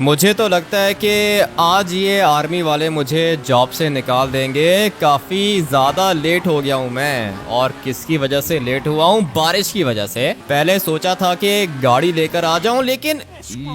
मुझे तो लगता है कि आज ये आर्मी वाले मुझे जॉब से निकाल देंगे। काफ़ी ज़्यादा लेट हो गया हूँ मैं। और किसकी वजह से लेट हुआ हूँ? बारिश की वजह से। पहले सोचा था कि गाड़ी लेकर आ जाऊँ, लेकिन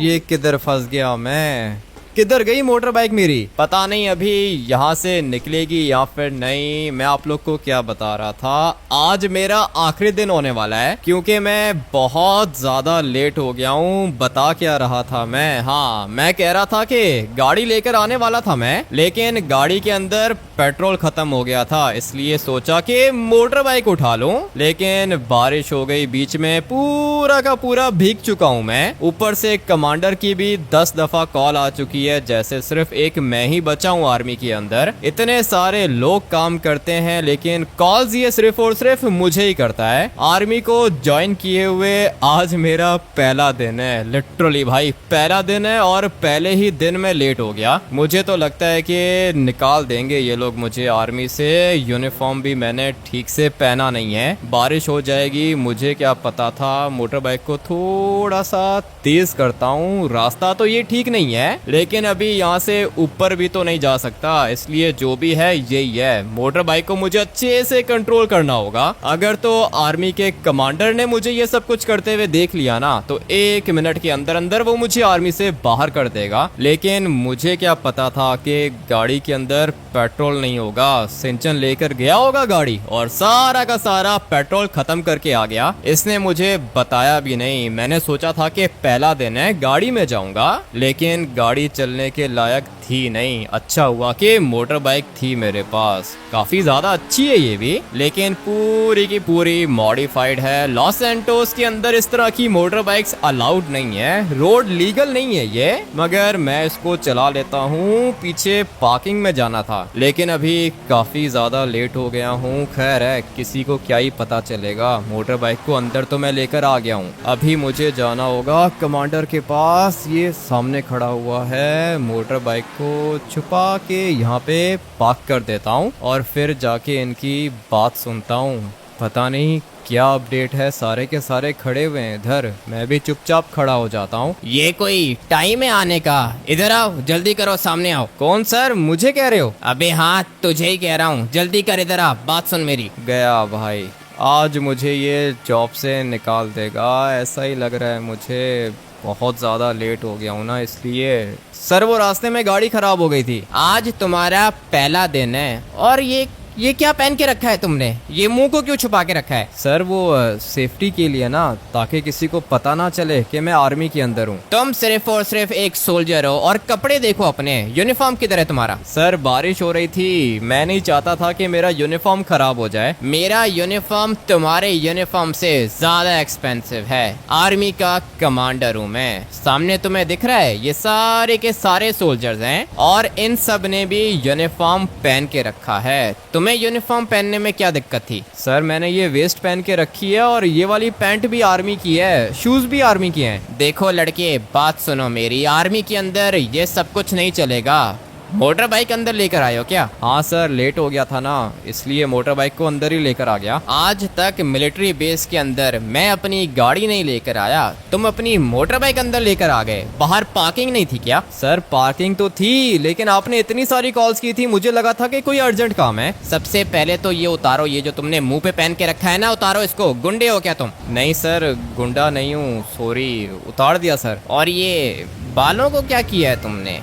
ये किधर फंस गया मैं। किधर गई मोटर बाइक मेरी? पता नहीं अभी यहाँ से निकलेगी या फिर नहीं। मैं आप लोग को क्या बता रहा था, आज मेरा आखिरी दिन होने वाला है क्योंकि मैं बहुत ज्यादा लेट हो गया हूँ। बता क्या रहा था मैं? हाँ, मैं कह रहा था कि गाड़ी लेकर आने वाला था मैं, लेकिन गाड़ी के अंदर पेट्रोल खत्म हो गया था, इसलिए सोचा कि मोटर बाइक उठा लूं। लेकिन बारिश हो गई बीच में, पूरा का पूरा भीग चुका हूँ मैं। ऊपर से कमांडर की भी 10 दफा कॉल आ चुकी है, जैसे सिर्फ एक मैं ही बचा हूँ आर्मी के अंदर। इतने सारे लोग काम करते हैं लेकिन कॉल्स ये सिर्फ और सिर्फ मुझे ही करता है। आर्मी को ज्वाइन किए हुए आज मेरा पहला दिन है, लिटरली भाई पहला दिन है, और पहले ही दिन में लेट हो गया। मुझे तो लगता है कि निकाल देंगे ये लोग मुझे आर्मी से। यूनिफॉर्म भी मैंने ठीक से पहना नहीं है, बारिश हो जाएगी। मुझे क्या पता था। मोटर बाइक को थोड़ा सा तेज करता हूँ, रास्ता तो ये ठीक नहीं है, लेकिन अभी यहाँ से ऊपर भी तो नहीं जा सकता, इसलिए जो भी है यही है। मोटर बाइक को मुझे अच्छे से कंट्रोल करना होगा। अगर तो आर्मी के कमांडर ने मुझे ये सब कुछ करते हुए देख लिया ना, तो 1 मिनट के अंदर अंदर वो मुझे आर्मी से बाहर कर देगा। लेकिन मुझे क्या पता था कि गाड़ी के अंदर पेट्रोल नहीं होगा। सिंचन लेकर गया होगा गाड़ी और सारा का सारा पेट्रोल खत्म करके आ गया। इसने मुझे बताया भी नहीं। मैंने सोचा था कि पहला दिन है, गाड़ी में जाऊंगा, लेकिन गाड़ी चलने के लायक थी नहीं। अच्छा हुआ कि मोटर बाइक थी मेरे पास, काफी ज्यादा अच्छी है ये भी, लेकिन पूरी की पूरी मॉडिफाइड है। लॉस सैंटोस के अंदर इस तरह की मोटर बाइक्स अलाउड नहीं है, रोड लीगल नहीं है ये, मगर मैं इसको चला लेता हूँ। पीछे पार्किंग में जाना था, लेकिन अभी काफी ज्यादा लेट हो गया हूँ। खैर है, किसी को क्या ही पता चलेगा। मोटर बाइक को अंदर तो मैं लेकर आ गया हूँ। अभी मुझे जाना होगा कमांडर के पास। ये सामने खड़ा हुआ है। मोटर बाइक को छुपा के यहाँ पे पार्क कर देता हूँ और फिर जाके इनकी बात सुनता हूँ। पता नहीं क्या अपडेट है। सारे के सारे खड़े हुए हैं इधर, मैं भी चुपचाप खड़ा हो जाता हूँ। ये कोई टाइम है आने का? इधर आओ, जल्दी करो, सामने आओ। कौन सर? मुझे कह रहे हो? अबे हाँ, तुझे ही कह रहा हूँ, जल्दी कर, इधर आ, बात सुन मेरी। गया भाई, आज मुझे ये जॉब से निकाल देगा, ऐसा ही लग रहा है मुझे। बहुत ज़्यादा लेट हो गया हूँ ना, इसलिए। सर वो रास्ते में गाड़ी खराब हो गई थी। आज तुम्हारा पहला दिन है और ये क्या पहन के रखा है तुमने? ये मुंह को क्यों छुपा के रखा है? सर वो सेफ्टी के लिए ना, ताकि किसी को पता ना चले कि मैं आर्मी के अंदर हूँ। तुम सिर्फ और सिर्फ एक सोल्जर हो, और कपड़े देखो अपने। यूनिफॉर्म किधर है तुम्हारा? सर बारिश हो रही थी, मैं नहीं चाहता था कि मेरा यूनिफॉर्म खराब हो जाए। मेरा यूनिफॉर्म तुम्हारे यूनिफॉर्म से ज्यादा एक्सपेंसिव है। आर्मी का कमांडर हूँ मैं। सामने तुम्हें दिख रहा है, ये सारे के सारे सोल्जर्स हैं और इन सब ने भी यूनिफॉर्म पहन के रखा है। तुम्हें यूनिफॉर्म पहनने में क्या दिक्कत थी? सर मैंने ये वेस्ट पहन के रखी है और ये वाली पैंट भी आर्मी की है, शूज भी आर्मी के हैं। देखो लड़के, बात सुनो मेरी, आर्मी के अंदर ये सब कुछ नहीं चलेगा। मोटर बाइक अंदर लेकर आए हो क्या? हाँ सर, लेट हो गया था ना, इसलिए मोटर बाइक को अंदर ही लेकर आ गया। आज तक मिलिट्री बेस के अंदर मैं अपनी गाड़ी नहीं लेकर आया, तुम अपनी मोटर बाइक अंदर लेकर आ गए। बाहर पार्किंग नहीं थी क्या? सर पार्किंग तो थी, लेकिन आपने इतनी सारी कॉल्स की थी, मुझे लगा था कि कोई अर्जेंट काम है। सबसे पहले तो ये उतारो, ये जो तुमने मुंह पे पहन के रखा है ना, उतारो इसको। गुंडे हो क्या तुम? नहीं सर, गुंडा नहीं हूँ, सॉरी, उतार दिया सर। और ये बालों को क्या किया है तुमने?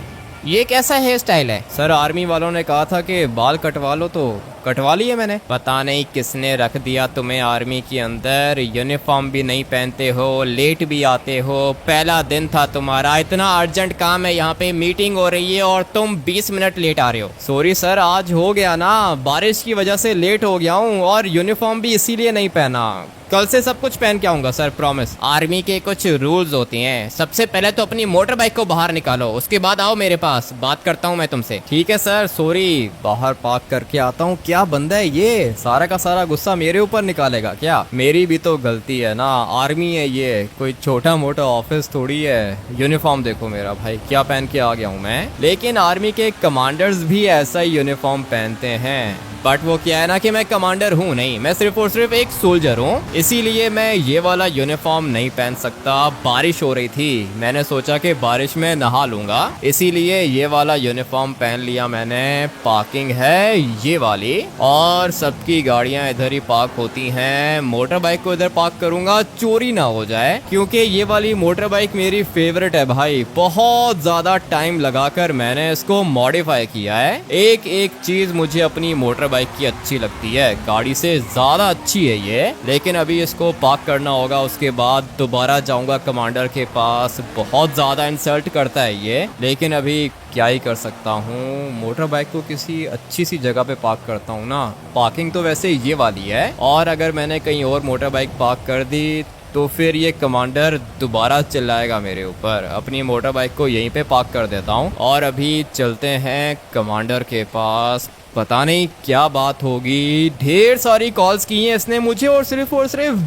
ये कैसा हेयर स्टाइल है? सर आर्मी वालों ने कहा था कि बाल कटवा लो, तो कटवा लिए मैंने। पता नहीं किसने रख दिया तुम्हें आर्मी के अंदर। यूनिफॉर्म भी नहीं पहनते हो, लेट भी आते हो। पहला दिन था तुम्हारा, इतना अर्जेंट काम है, यहाँ पे मीटिंग हो रही है और तुम 20 मिनट लेट आ रहे हो। सॉरी सर, आज हो गया ना, बारिश की वजह से लेट हो गया हूँ और यूनिफॉर्म भी इसीलिए नहीं पहना। कल से सब कुछ पहन के आऊंगा सर, प्रॉमिस। आर्मी के कुछ रूल्स होते हैं। सबसे पहले तो अपनी मोटर बाइक को बाहर निकालो, उसके बाद आओ मेरे पास, बात करता हूँ मैं तुमसे। ठीक है सर, सॉरी, बाहर पार्क करके आता हूँ। क्या बंदा है ये, सारा का सारा गुस्सा मेरे ऊपर निकालेगा क्या? मेरी भी तो गलती है ना, आर्मी है ये, कोई छोटा मोटा ऑफिस थोड़ी है। यूनिफॉर्म देखो मेरा भाई, क्या पहन के आ गया हूँ मैं। लेकिन आर्मी के कमांडर्स भी ऐसा ही यूनिफॉर्म पहनते हैं। बट वो क्या है ना कि मैं कमांडर हूँ नहीं, मैं सिर्फ और सिर्फ एक सोल्जर हूँ, इसीलिए मैं ये वाला यूनिफॉर्म नहीं पहन सकता। बारिश हो रही थी, मैंने सोचा कि बारिश में नहा लूंगा, इसीलिए ये वाला यूनिफॉर्म पहन लिया मैंने। पार्किंग है ये वाली और सबकी गाड़ियां इधर ही पार्क होती हैं। मोटर बाइक को इधर पार्क करूंगा, चोरी ना हो जाए, क्योंकि ये वाली मोटर बाइक मेरी फेवरेट है भाई। बहुत ज्यादा टाइम लगाकर मैंने इसको मॉडिफाई किया है। एक एक चीज मुझे अपनी मोटर बाइक की अच्छी लगती है, गाड़ी से ज्यादा अच्छी है ये। लेकिन अभी इसको पार्क करना होगा, उसके बाद दोबारा जाऊंगा कमांडर के पास। बहुत ज्यादा इंसल्ट करता है ये, लेकिन अभी क्या ही कर सकता हूँ। मोटर बाइक को किसी अच्छी सी जगह पे पार्क करता हूँ ना। पार्किंग तो वैसे ये वाली है, और अगर मैंने कहीं और मोटर बाइक पार्क कर दी तो फिर ये कमांडर दोबारा चिल्लाएगा मेरे ऊपर। अपनी मोटर बाइक को यहीं पे पार्क कर देता हूँ और अभी चलते हैं कमांडर के पास। पता नहीं क्या बात होगी, ढेर सारी कॉल्स की हैं इसने मुझे, और सिर्फ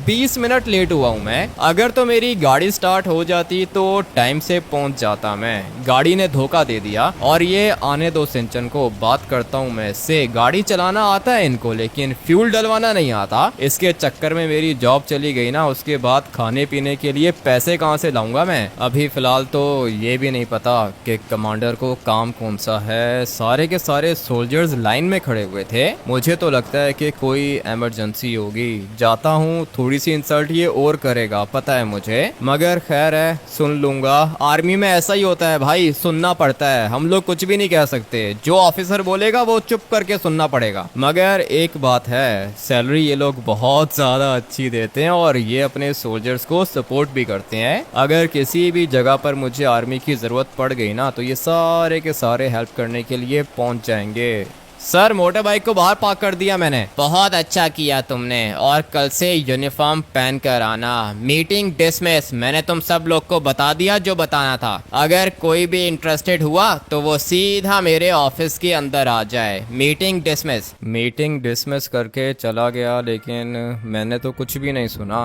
20 मिनट लेट हुआ हूँ मैं। अगर तो मेरी गाड़ी स्टार्ट हो जाती तो टाइम से पहुँच जाता मैं। गाड़ी ने धोखा दे दिया, और ये आने दो सिंचन को, बात करता हूँ मैं इससे। गाड़ी चलाना आता है इनको, लेकिन फ्यूल डलवाना नहीं आता। इसके चक्कर में मेरी जॉब चली गई ना, उसके बाद खाने पीने के लिए पैसे कहाँ से लाऊंगा मैं। अभी फिलहाल तो ये भी नहीं पता कि कमांडर को काम कौन सा है। सारे के सारे सोल्जर्स लाइन में खड़े हुए थे, मुझे तो लगता है कि कोई इमरजेंसी होगी। जाता हूँ, थोड़ी सी इंसल्ट ये और करेगा पता है मुझे, मगर खैर है, सुन लूंगा। आर्मी में ऐसा ही होता है भाई, सुनना पड़ता है। हम लोग कुछ भी नहीं कह सकते, जो ऑफिसर बोलेगा वो चुप करके सुनना पड़ेगा। मगर एक बात है, सैलरी ये लोग बहुत ज्यादा अच्छी देते हैं, और ये अपने सोल्जर्स को सपोर्ट भी करते हैं। अगर किसी भी जगह पर मुझे आर्मी की जरूरत पड़ गई ना, तो ये सारे के सारे हेल्प करने के लिए पहुंच जाएंगे। सर, मोटर बाइक को बाहर पार्क कर दिया मैंने। बहुत अच्छा किया तुमने, और कल से यूनिफॉर्म पहन कर आना। Meeting dismiss. मैंने तुम सब लोग को बता दिया जो बताना था। अगर कोई भी इंटरेस्टेड हुआ तो वो सीधा मेरे ऑफिस के अंदर आ जाए। Meeting dismiss. मीटिंग डिसमिस करके चला गया, लेकिन मैंने तो कुछ भी नहीं सुना।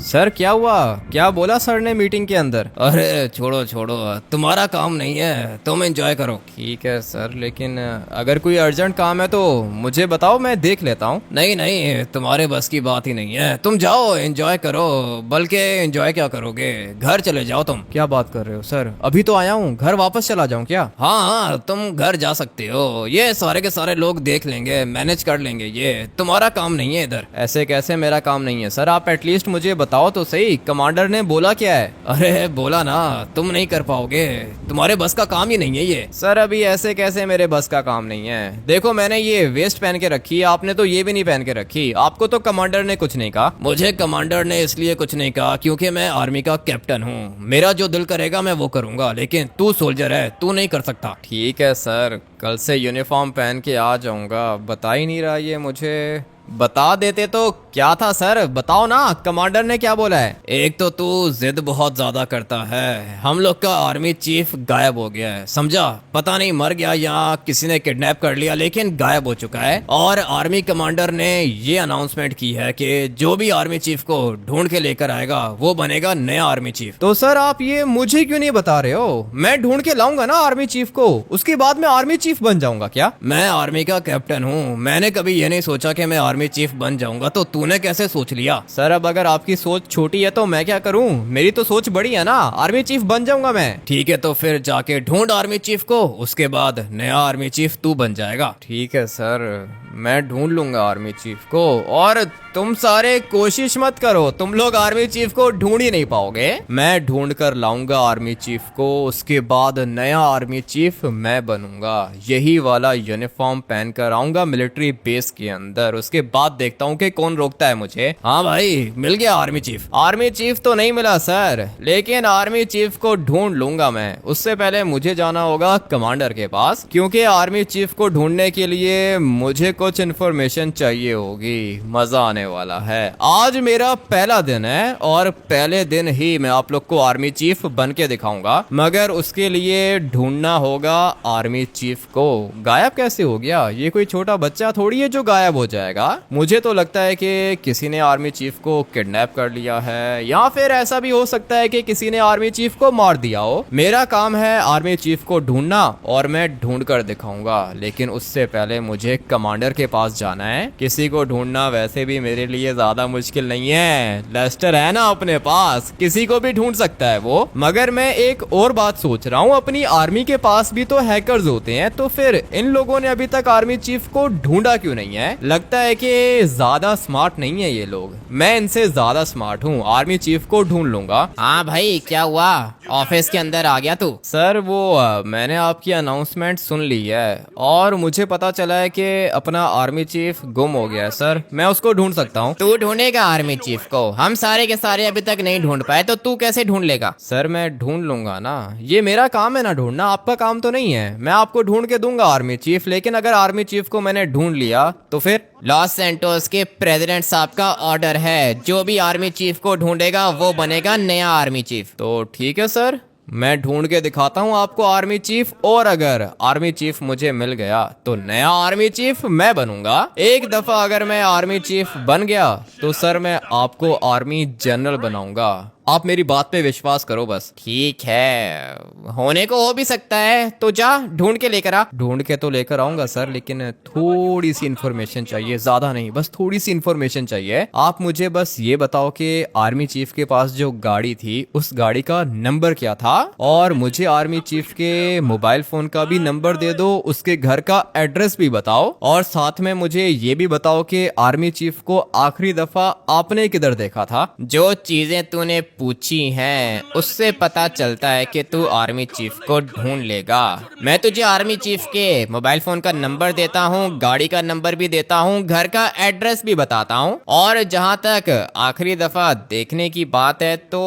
सर क्या हुआ, क्या बोला सर ने मीटिंग के अंदर? अरे छोड़ो छोड़ो, तुम्हारा काम नहीं है, तुम एंजॉय करो। ठीक है सर, लेकिन अगर कोई अर्जेंट काम है तो मुझे बताओ, मैं देख लेता हूँ। नहीं नहीं, तुम्हारे बस की बात ही नहीं है। तुम जाओ, एंजॉय करो। बल्कि एंजॉय क्या करोगे, घर चले जाओ तुम। क्या बात कर रहे हो सर, अभी तो आया हूँ, घर वापस चला जाऊँ क्या? हाँ, तुम घर जा सकते हो। ये सारे के सारे लोग देख लेंगे, मैनेज कर लेंगे। ये तुम्हारा काम नहीं है इधर। ऐसे कैसे मेरा काम नहीं है सर? आप एटलीस्ट मुझे बताओ तो सही, कमांडर ने बोला क्या है? अरे बोला ना, तुम नहीं कर पाओगे, तुम्हारे बस का काम ही नहीं है ये। सर अभी ऐसे कैसे मेरे बस का काम नहीं है? देखो मैंने ये वेस्ट पहन के रखी है, आपने तो ये भी नहीं पहन के रखी। आपको तो कमांडर ने कुछ नहीं कहा। मुझे कमांडर ने इसलिए कुछ नहीं कहा क्योंकि मैं आर्मी का कैप्टन हूँ। मेरा जो दिल करेगा मैं वो करूंगा, लेकिन तू सोल्जर है, तू नहीं कर सकता। ठीक है सर, कल से यूनिफॉर्म पहन के आ जाऊंगा। बता ही नहीं रहा ये मुझे। बता देते तो क्या था सर, बताओ ना, कमांडर ने क्या बोला है? एक तो तू जिद बहुत ज्यादा करता है। हम लोग का आर्मी चीफ गायब हो गया है, समझा? पता नहीं मर गया या किसी ने किडनैप कर लिया, लेकिन गायब हो चुका है। और आर्मी कमांडर ने ये अनाउंसमेंट की है कि जो भी आर्मी चीफ को ढूंढ के लेकर आएगा वो बनेगा नया आर्मी चीफ। तो सर आप ये मुझे क्यों नहीं बता रहे हो? मैं ढूंढ के लाऊंगा ना आर्मी चीफ को, उसके बाद मैं आर्मी चीफ बन जाऊंगा क्या? मैं आर्मी का कैप्टन हूँ, मैंने कभी ये नहीं सोचा कि मैं आर्मी चीफ बन जाऊंगा। तो तूने कैसे सोच लिया? सर अब अगर आपकी सोच छोटी है तो मैं क्या करूं, मेरी तो सोच बड़ी है ना, आर्मी चीफ बन जाऊंगा मैं। ठीक है, तो फिर जाके ढूंढ आर्मी चीफ को, उसके बाद नया आर्मी चीफ तू बन जाएगा। ठीक है सर, मैं ढूंढ लूंगा आर्मी चीफ को। और तुम सारे कोशिश मत करो, तुम लोग आर्मी चीफ को ढूंढ ही नहीं पाओगे। मैं ढूंढ कर लाऊंगा आर्मी चीफ को, उसके बाद नया आर्मी चीफ मैं बनूंगा। यही वाला यूनिफॉर्म पहन कर आऊंगा मिलिट्री बेस के अंदर, उसके बाद देखता हूँ कि कौन रोकता है मुझे। हाँ भाई, मिल गया आर्मी चीफ। आर्मी चीफ तो नहीं मिला सर, लेकिन आर्मी चीफ को ढूंढ लूंगा मैं। उससे पहले मुझे जाना होगा कमांडर के पास, क्योंकि आर्मी चीफ को ढूंढने के लिए मुझे कुछ इन्फॉर्मेशन चाहिए होगी। मजा आने आने वाला है। आज मेरा पहला दिन है और पहले दिन ही मैं आप लोग को आर्मी चीफ बन के दिखाऊंगा, मगर उसके लिए ढूंढना होगा आर्मी चीफ को। गायब कैसे हो गया? ये कोई छोटा बच्चा थोड़ी है जो गायब हो जाएगा। मुझे तो लगता है कि किसी ने आर्मी चीफ को किडनैप कर लिया है, या फिर ऐसा भी हो सकता है कि किसी ने आर्मी चीफ को मार दिया हो। मेरा काम है आर्मी चीफ को ढूंढना और मैं ढूंढ कर दिखाऊंगा, लेकिन उससे पहले मुझे कमांडर के पास जाना है। किसी को ढूंढना वैसे भी मेरे लिए ज्यादा मुश्किल नहीं है, लेस्टर है ना अपने पास, किसी को भी ढूंढ सकता है वो। मगर मैं एक और बात सोच रहा हूँ, अपनी आर्मी के पास भी तो हैकर्स होते हैं, तो फिर इन लोगों ने अभी तक आर्मी चीफ को ढूंढा क्यों नहीं है? लगता है कि ज्यादा स्मार्ट नहीं है ये लोग, मैं इनसे ज्यादा स्मार्ट हूँ, आर्मी चीफ को ढूंढ लूंगा। हाँ भाई, क्या हुआ? ऑफिस के अंदर आ गया तू? सर वो मैंने आपकी अनाउंसमेंट सुन ली है और मुझे पता चला है कि अपना आर्मी चीफ गुम हो गया है। सर मैं उसको ढूंढ सकता हूँ? तू ढूंढेगा आर्मी चीफ को? हम सारे के सारे अभी तक नहीं ढूंढ पाए, तो तू कैसे ढूंढ लेगा? सर मैं ढूंढ लूंगा ना, ये मेरा काम है ना ढूंढना, आपका काम तो नहीं है। मैं आपको ढूंढ के दूंगा आर्मी चीफ, लेकिन अगर आर्मी चीफ को मैंने ढूंढ लिया तो फिर? लॉस सैंटोस के प्रेसिडेंट साहब का ऑर्डर है, जो भी आर्मी चीफ को ढूंढेगा वो बनेगा नया आर्मी चीफ। तो ठीक है सर, मैं ढूंढ के दिखाता हूँ आपको आर्मी चीफ, और अगर आर्मी चीफ मुझे मिल गया तो नया आर्मी चीफ मैं बनूंगा। एक दफा अगर मैं आर्मी चीफ बन गया तो सर मैं आपको आर्मी जनरल बनाऊंगा। आप मेरी बात पे विश्वास करो बस। ठीक है, होने को हो भी सकता है, तो जा ढूंढ के लेकर आ। ढूंढ के तो लेकर आऊंगा सर, लेकिन थोड़ी सी इन्फॉर्मेशन चाहिए, ज्यादा नहीं, बस थोड़ी सी इन्फॉर्मेशन चाहिए। आप मुझे बस ये बताओ कि आर्मी चीफ के पास जो गाड़ी थी उस गाड़ी का नंबर क्या था, और मुझे आर्मी चीफ के मोबाइल फोन का भी नंबर दे दो, उसके घर का एड्रेस भी बताओ, और साथ में मुझे ये भी बताओ कि आर्मी चीफ को आखिरी दफा आपने किधर देखा था। जो चीजें तूने पूछी हैं उससे पता चलता है कि तू आर्मी चीफ को ढूंढ लेगा। मैं तुझे आर्मी चीफ के मोबाइल फोन का नंबर देता हूँ, गाड़ी का नंबर भी देता हूँ, घर का एड्रेस भी बताता हूँ, और जहाँ तक आखिरी दफा देखने की बात है तो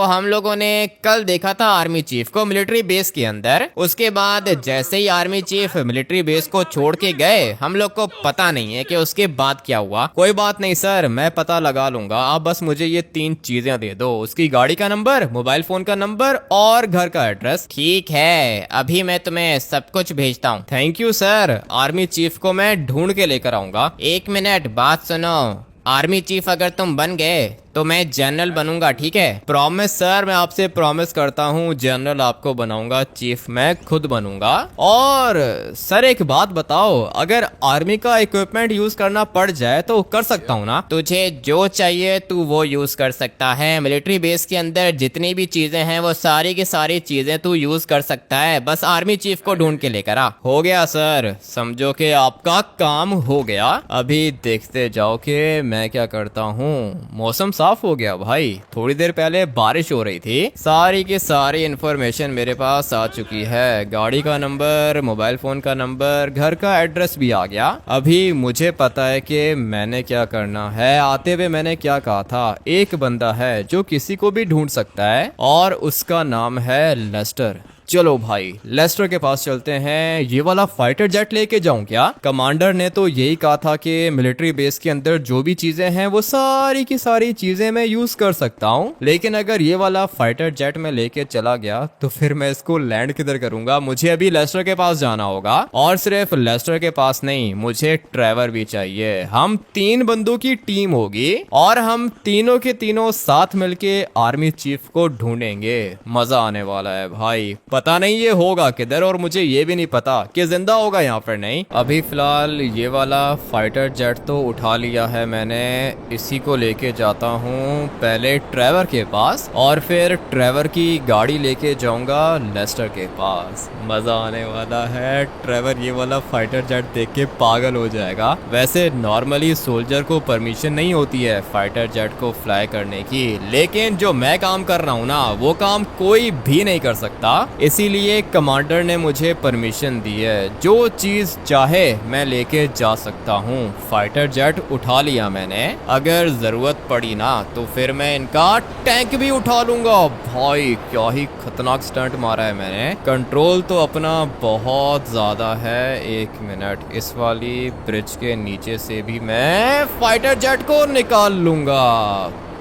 हम लोगों ने कल देखा था आर्मी चीफ को मिलिट्री बेस के अंदर। उसके बाद जैसे ही आर्मी चीफ मिलिट्री बेस को छोड़ के गए, हम लोग को पता नहीं है कि उसके बाद क्या हुआ। कोई बात नहीं सर, मैं पता लगा लूंगा, आप बस मुझे ये 3 चीजें दे दो, उसकी गाड़ी का नंबर, मोबाइल फोन का नंबर और घर का एड्रेस। ठीक है, अभी मैं तुम्हें सब कुछ भेजता हूँ। Thank you sir, army chief को मैं ढूंढ के लेकर आऊंगा। 1 मिनट, बात सुनो। आर्मी चीफ अगर तुम बन गए तो मैं जनरल बनूंगा, ठीक है? प्रॉमिस सर, मैं आपसे प्रॉमिस करता हूँ जनरल आपको बनाऊंगा, चीफ मैं खुद बनूंगा। और सर एक बात बताओ, अगर आर्मी का इक्विपमेंट यूज करना पड़ जाए तो कर सकता हूँ ना? तुझे जो चाहिए तू वो यूज कर सकता है। मिलिट्री बेस के अंदर जितनी भी चीजें हैं वो सारी की सारी चीजें तू यूज कर सकता है, बस आर्मी चीफ को ढूंढ के लेकर आ। हो गया सर, समझो कि आपका काम हो गया। अभी देखते जाओ कि मैं क्या करता हूँ। मौसम साफ हो गया भाई, थोड़ी देर पहले बारिश हो रही थी। सारी की सारी इंफॉर्मेशन मेरे पास आ चुकी है, गाड़ी का नंबर, मोबाइल फोन का नंबर, घर का एड्रेस भी आ गया। अभी मुझे पता है कि मैंने क्या करना है। आते हुए मैंने क्या कहा था, एक बंदा है जो किसी को भी ढूंढ सकता है और उसका नाम है लेस्टर। चलो भाई लेस्टर के पास चलते हैं। ये वाला फाइटर जेट लेके जाऊं क्या? कमांडर ने तो यही कहा था कि मिलिट्री बेस के अंदर जो भी चीजें हैं वो सारी की सारी चीजें मैं यूज कर सकता हूं, लेकिन अगर ये वाला फाइटर जेट मैं लेके चला गया तो फिर मैं इसको लैंड किधर करूंगा? मुझे अभी लेस्टर के पास जाना होगा, और सिर्फ लेस्टर के पास नहीं, मुझे ट्रेवर भी चाहिए। हम 3 बंदों की टीम होगी और हम तीनों के तीनों साथ मिलके आर्मी चीफ को ढूंढेंगे। मजा आने वाला है भाई। पता नहीं ये होगा किधर, और मुझे ये भी नहीं पता कि जिंदा होगा यहाँ पर नहीं। अभी फिलहाल ये वाला फाइटर जेट तो उठा लिया है मैंने, इसी को लेके जाता हूँ पहले ट्रेवर के पास, और फिर ट्रेवर की गाड़ी लेके जाऊंगा लेस्टर के पास। मजा आने वाला है। ट्रेवर ये वाला फाइटर जेट देख के पागल हो जाएगा। वैसे नॉर्मली सोल्जर को परमिशन नहीं होती है फाइटर जेट को फ्लाई करने की, लेकिन जो मैं काम कर रहा हूँ ना वो काम कोई भी नहीं कर सकता। इसीलिए कमांडर ने मुझे परमिशन दी है, जो चीज चाहे मैं लेके जा सकता हूँ। फाइटर जेट उठा लिया मैंने, अगर जरूरत पड़ी ना तो फिर मैं इनका टैंक भी उठा लूंगा। भाई क्या ही खतरनाक स्टंट मारा है मैंने। कंट्रोल तो अपना बहुत ज्यादा है। 1 मिनट, इस वाली ब्रिज के नीचे से भी मैं फाइटर जेट को निकाल लूंगा।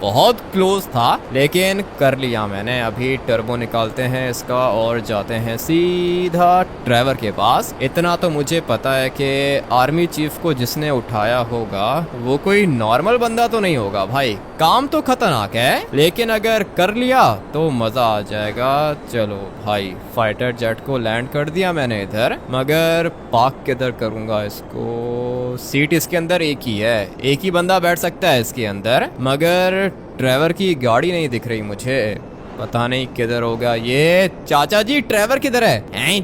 बहुत क्लोज था लेकिन कर लिया मैंने। अभी टर्बो निकालते हैं इसका और जाते हैं सीधा ट्रेवर के पास। इतना तो मुझे पता है कि आर्मी चीफ को जिसने उठाया होगा वो कोई नॉर्मल बंदा तो नहीं होगा भाई। काम तो खतरनाक है लेकिन अगर कर लिया तो मजा आ जाएगा। चलो भाई, फाइटर जेट को लैंड कर दिया मैंने इधर, मगर पार्क किधर करूंगा इसको? सीट इसके अंदर एक ही है, एक ही बंदा बैठ सकता है इसके अंदर, मगर ट्रेवर की गाड़ी नहीं दिख रही मुझे। पता नहीं किधर होगा ये। चाचा जी, ट्रेवर किधर है?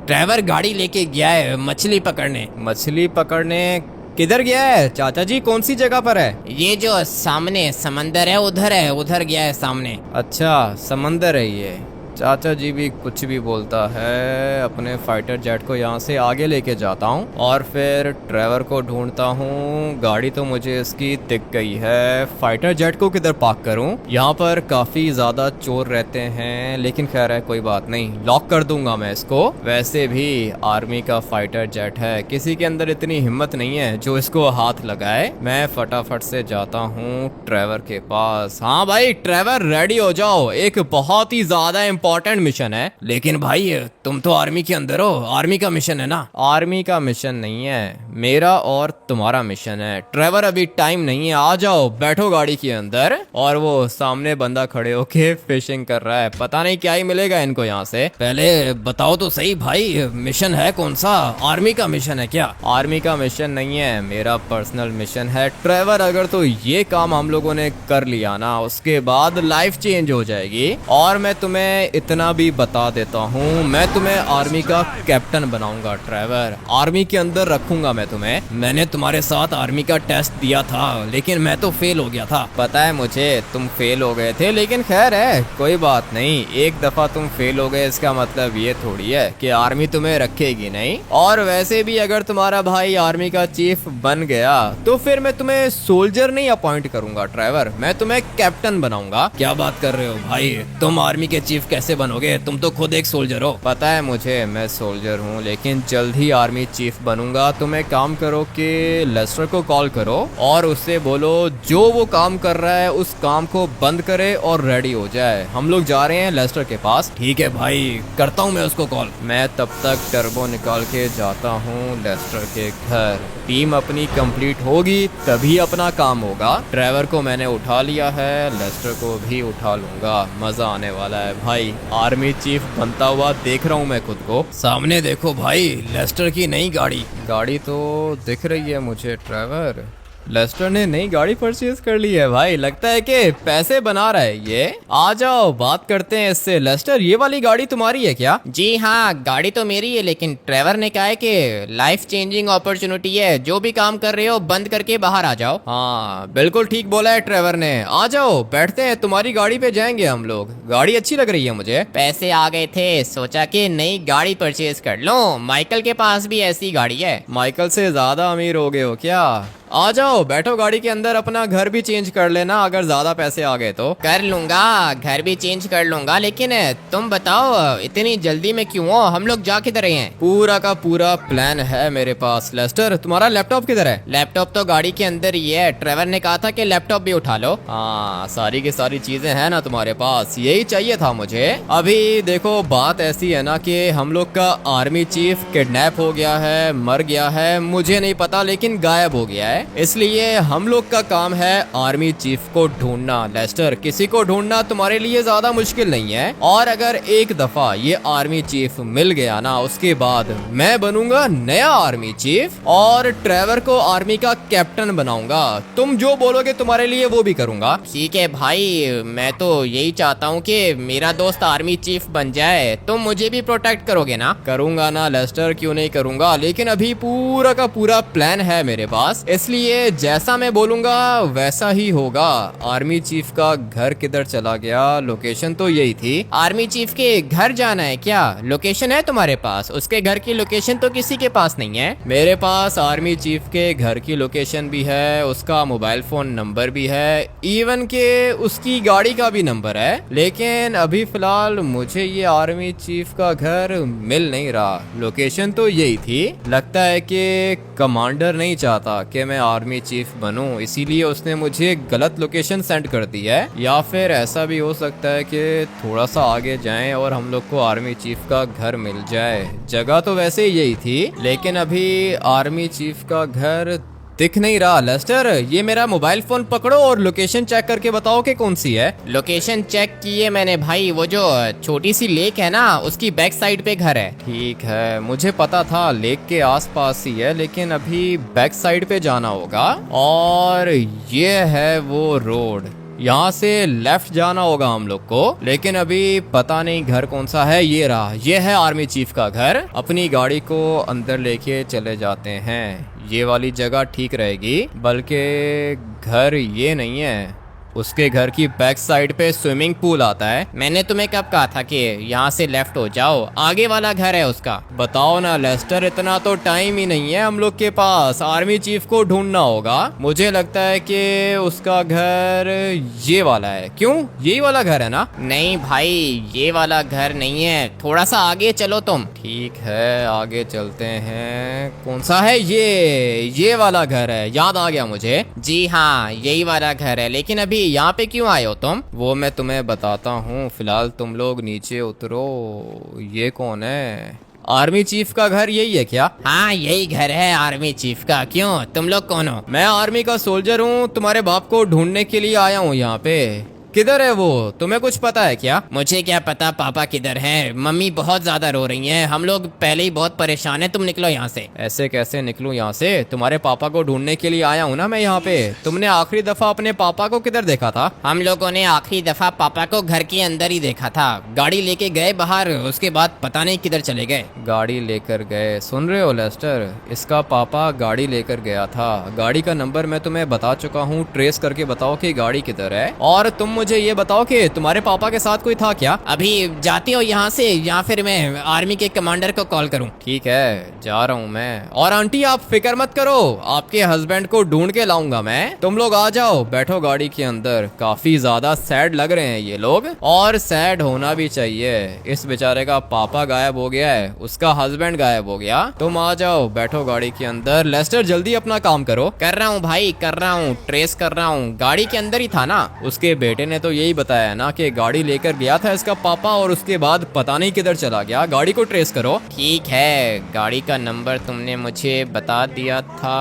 ट्रेवर गाड़ी लेके गया है मछली पकड़ने। मछली पकड़ने किधर गया है चाचा जी? कौन सी जगह पर है? ये जो सामने समंदर है उधर गया है सामने। अच्छा, समंदर है ये। चाचा जी भी कुछ भी बोलता है। अपने फाइटर जेट को यहाँ से आगे लेके जाता हूँ और फिर ट्रेवर को ढूंढता हूँ। गाड़ी तो मुझे इसकी दिख गई है। फाइटर जेट को किधर पार्क करूँ? यहाँ पर काफी ज्यादा चोर रहते हैं, लेकिन खैर है, कोई बात नहीं, लॉक कर दूंगा मैं इसको। वैसे भी आर्मी का फाइटर जेट है, किसी के अंदर इतनी हिम्मत नहीं है जो इसको हाथ लगाए। मैं फटाफट से जाता हूँ ट्रेवर के पास। हाँ भाई ट्रेवर, रेडी हो जाओ, एक बहुत ही ज्यादा इम्पोर्टेंट मिशन है। लेकिन भाई तुम तो आर्मी के अंदर हो, आर्मी का मिशन है ना? आर्मी का मिशन नहीं है, मेरा और तुम्हारा मिशन है। ट्रेवर अभी टाइम नहीं है, आ जाओ, बैठो गाड़ी के अंदर। और वो सामने बंदा खड़े होके फिशिंग कर रहा है, पता नहीं क्या ही मिलेगा इनको यहाँ से। पहले बताओ तो सही भाई, मिशन है कौन सा? आर्मी का मिशन है क्या? आर्मी का मिशन नहीं है, मेरा पर्सनल मिशन है। ट्रेवर, अगर तो ये काम हम लोगों ने कर लिया ना, उसके बाद लाइफ चेंज हो जाएगी। और मैं तुम्हें इतना भी बता देता हूँ, मैं तुम्हें आर्मी का कैप्टन बनाऊंगा ट्रेवर। आर्मी के अंदर रखूंगा मैं तुम्हें। मैंने तुम्हारे साथ आर्मी का टेस्ट दिया था लेकिन मैं तो फेल हो गया था। पता है मुझे, तुम फेल हो गए थे, लेकिन खैर है, कोई बात नहीं। एक दफा तुम फेल हो गए इसका मतलब ये थोड़ी है कि आर्मी तुम्हें रखेगी नहीं। और वैसे भी अगर तुम्हारा भाई आर्मी का चीफ बन गया तो फिर मैं तुम्हें सोल्जर नहीं अपॉइंट करूंगा ट्रेवर, मैं तुम्हें कैप्टन बनाऊंगा। क्या बात कर रहे हो भाई, तुम आर्मी के चीफ कैसे बनोगे? तुम तो खुद एक सोल्जर हो। पता है मुझे, मैं सोल्जर हूँ, लेकिन जल्द ही आर्मी चीफ बनूंगा। तुम एक काम करो कि लेस्टर को कॉल करो और उससे बोलो जो वो काम कर रहा है उस काम को बंद करे और रेडी हो जाए। हम लोग जा रहे हैं लेस्टर के पास। ठीक है भाई, करता हूँ मैं उसको कॉल। मैं तब तक टर्बो निकाल के जाता हूँ लेस्टर के घर। टीम अपनी कंप्लीट होगी तभी अपना काम होगा। ट्रेवर को मैंने उठा लिया है, लेस्टर को भी उठा लूंगा। मजा आने वाला है भाई, आर्मी चीफ बनता हुआ देख रहा हूँ मैं खुद को। सामने देखो भाई, लेस्टर की नई गाड़ी तो दिख रही है मुझे ट्रेवर। लेस्टर ने नई गाड़ी परचेज कर ली है भाई, लगता है कि पैसे बना रहा है ये। आ जाओ बात करते हैं इससे। लेस्टर, ये वाली गाड़ी तुम्हारी है क्या? जी हाँ, गाड़ी तो मेरी है, लेकिन ट्रेवर ने कहा है कि लाइफ चेंजिंग अपॉर्चुनिटी है, जो भी काम कर रहे हो बंद करके बाहर आ जाओ। हाँ बिल्कुल ठीक बोला है ट्रेवर ने। आ जाओ बैठते हैं, तुम्हारी गाड़ी पे जाएंगे हम लोग। गाड़ी अच्छी लग रही है मुझे। पैसे आ गए थे, सोचा कि नई गाड़ी परचेज कर लो। माइकल के पास भी ऐसी गाड़ी है। माइकल से ज्यादा अमीर हो गए हो क्या? आ जाओ बैठो गाड़ी के अंदर, अपना घर भी चेंज कर लेना अगर ज्यादा पैसे आ गए तो। कर लूंगा, घर भी चेंज कर लूंगा, लेकिन तुम बताओ इतनी जल्दी में क्यों हो? हम लोग जा किधर हैं? पूरा का पूरा प्लान है मेरे पास। लेस्टर, तुम्हारा लैपटॉप किधर है? लैपटॉप तो गाड़ी के अंदर ही है। ट्रेवर ने कहा था कि लैपटॉप भी उठा लो। हाँ, सारी की सारी चीजें हैं ना तुम्हारे पास, यही चाहिए था मुझे। अभी देखो बात ऐसी है ना कि हम लोग का आर्मी चीफ किडनैप हो गया है, मर गया है, मुझे नहीं पता, लेकिन गायब हो गया है। इसलिए हम लोग का काम है आर्मी चीफ को ढूंढना। लेस्टर, किसी को ढूंढना तुम्हारे लिए ज्यादा मुश्किल नहीं है। और अगर एक दफा ये आर्मी चीफ मिल गया ना, उसके बाद मैं बनूंगा नया आर्मी चीफ और ट्रेवर को आर्मी का कैप्टन बनाऊंगा। तुम जो बोलोगे तुम्हारे लिए वो भी करूंगा। ठीक है भाई, मैं तो यही चाहता हूँ कि मेरा दोस्त आर्मी चीफ बन जाए। तुम मुझे भी प्रोटेक्ट करोगे ना? करूंगा ना लेस्टर, क्यों नहीं करूंगा, लेकिन अभी पूरा का पूरा प्लान है मेरे पास, इसलिए इसलिए जैसा मैं बोलूंगा वैसा ही होगा। आर्मी चीफ का घर किधर चला गया? लोकेशन तो यही थी। आर्मी चीफ के घर जाना है क्या? लोकेशन है तुम्हारे पास? उसके घर की लोकेशन तो किसी के पास नहीं है। मेरे पास आर्मी चीफ के घर की लोकेशन भी है, उसका मोबाइल फोन नंबर भी है, इवन के उसकी गाड़ी का भी नंबर है। लेकिन अभी फिलहाल मुझे ये आर्मी चीफ का घर मिल नहीं रहा। लोकेशन तो यही थी। लगता है कि कमांडर नहीं चाहता कि मैं आर्मी चीफ बनूं, इसीलिए उसने मुझे गलत लोकेशन सेंड कर दी है। या फिर ऐसा भी हो सकता है कि थोड़ा सा आगे जाएं और हम लोग को आर्मी चीफ का घर मिल जाए। जगह तो वैसे ही यही थी, लेकिन अभी आर्मी चीफ का घर दिख नहीं रहा। लेस्टर, ये मेरा मोबाइल फोन पकड़ो और लोकेशन चेक करके बताओ कि कौन सी है। लोकेशन चेक किए मैंने भाई, वो जो छोटी सी लेक है ना, उसकी बैक साइड पे घर है। ठीक है, मुझे पता था लेक के आसपास ही है, लेकिन अभी बैक साइड पे जाना होगा। और ये है वो रोड, यहाँ से लेफ्ट जाना होगा हम लोग को। लेकिन अभी पता नहीं घर कौन सा है। ये रहा, ये है आर्मी चीफ का घर। अपनी गाड़ी को अंदर लेके चले जाते हैं। ये वाली जगह ठीक रहेगी, बल्कि घर ये नहीं है। उसके घर की बैक साइड पे स्विमिंग पूल आता है। मैंने तुम्हें कब कहा था कि यहाँ से लेफ्ट हो जाओ, आगे वाला घर है उसका। बताओ ना लेस्टर, इतना तो टाइम ही नहीं है हम लोग के पास। आर्मी चीफ को ढूंढना होगा। मुझे लगता है कि उसका घर ये वाला है। क्यों, यही वाला घर है ना? नहीं भाई, ये वाला घर नहीं है, थोड़ा सा आगे चलो तुम। ठीक है, आगे चलते हैं। कौन सा है? ये वाला घर है, याद आ गया मुझे। जी हाँ, यही वाला घर है। लेकिन अभी यहाँ पे क्यों आए हो तुम? वो मैं तुम्हें बताता हूँ, फिलहाल तुम लोग नीचे उतरो। ये कौन है? आर्मी चीफ का घर यही है क्या? हाँ, यही घर है आर्मी चीफ का। क्यों, तुम लोग कौन हो? मैं आर्मी का सोल्जर हूँ, तुम्हारे बाप को ढूंढने के लिए आया हूँ यहाँ पे। किधर है वो? तुम्हें कुछ पता है क्या? मुझे क्या पता पापा किधर हैं। मम्मी बहुत ज्यादा रो रही हैं, हम लोग पहले ही बहुत परेशान हैं। तुम निकलो यहाँ से। ऐसे कैसे निकलूं यहाँ से? तुम्हारे पापा को ढूंढने के लिए आया हूँ ना मैं यहाँ पे। तुमने आखिरी दफा अपने पापा को किधर देखा था? हम लोगों ने आखिरी दफा पापा को घर के अंदर ही देखा था। गाड़ी लेके गए बाहर, उसके बाद पता नहीं किधर चले गए। गाड़ी लेकर गए? सुन रहे हो लेस्टर, इसका पापा गाड़ी लेकर गया था। गाड़ी का नंबर मैं तुम्हें बता चुका हूँ, ट्रेस करके बताओ कि गाड़ी किधर है। और तुम मुझे ये बताओ कि तुम्हारे पापा के साथ कोई था क्या? अभी जाती हो यहाँ से, या फिर मैं आर्मी के कमांडर को कॉल करूँ? ठीक है, जा रहा हूँ मैं। और आंटी, आप फिक्र मत करो, आपके हस्बैंड को ढूंढ के लाऊंगा मैं। तुम लोग आ जाओ, बैठो गाड़ी के अंदर। काफी ज्यादा सैड लग रहे हैं ये लोग, और सैड होना भी चाहिए। इस बेचारे का पापा गायब हो गया है, उसका हस्बैंड गायब हो गया। तुम आ जाओ, बैठो गाड़ी के अंदर। लेस्टर, जल्दी अपना काम करो। कर रहा हूँ भाई, कर रहा हूँ, ट्रेस कर रहा हूँ। गाड़ी के अंदर ही था ना? उसके बेटे ने तो यही बताया ना कि गाड़ी लेकर गया था इसका पापा, और उसके बाद पता नहीं किधर चला गया। गाड़ी को ट्रेस करो। ठीक है, गाड़ी का नंबर तुमने मुझे बता दिया था।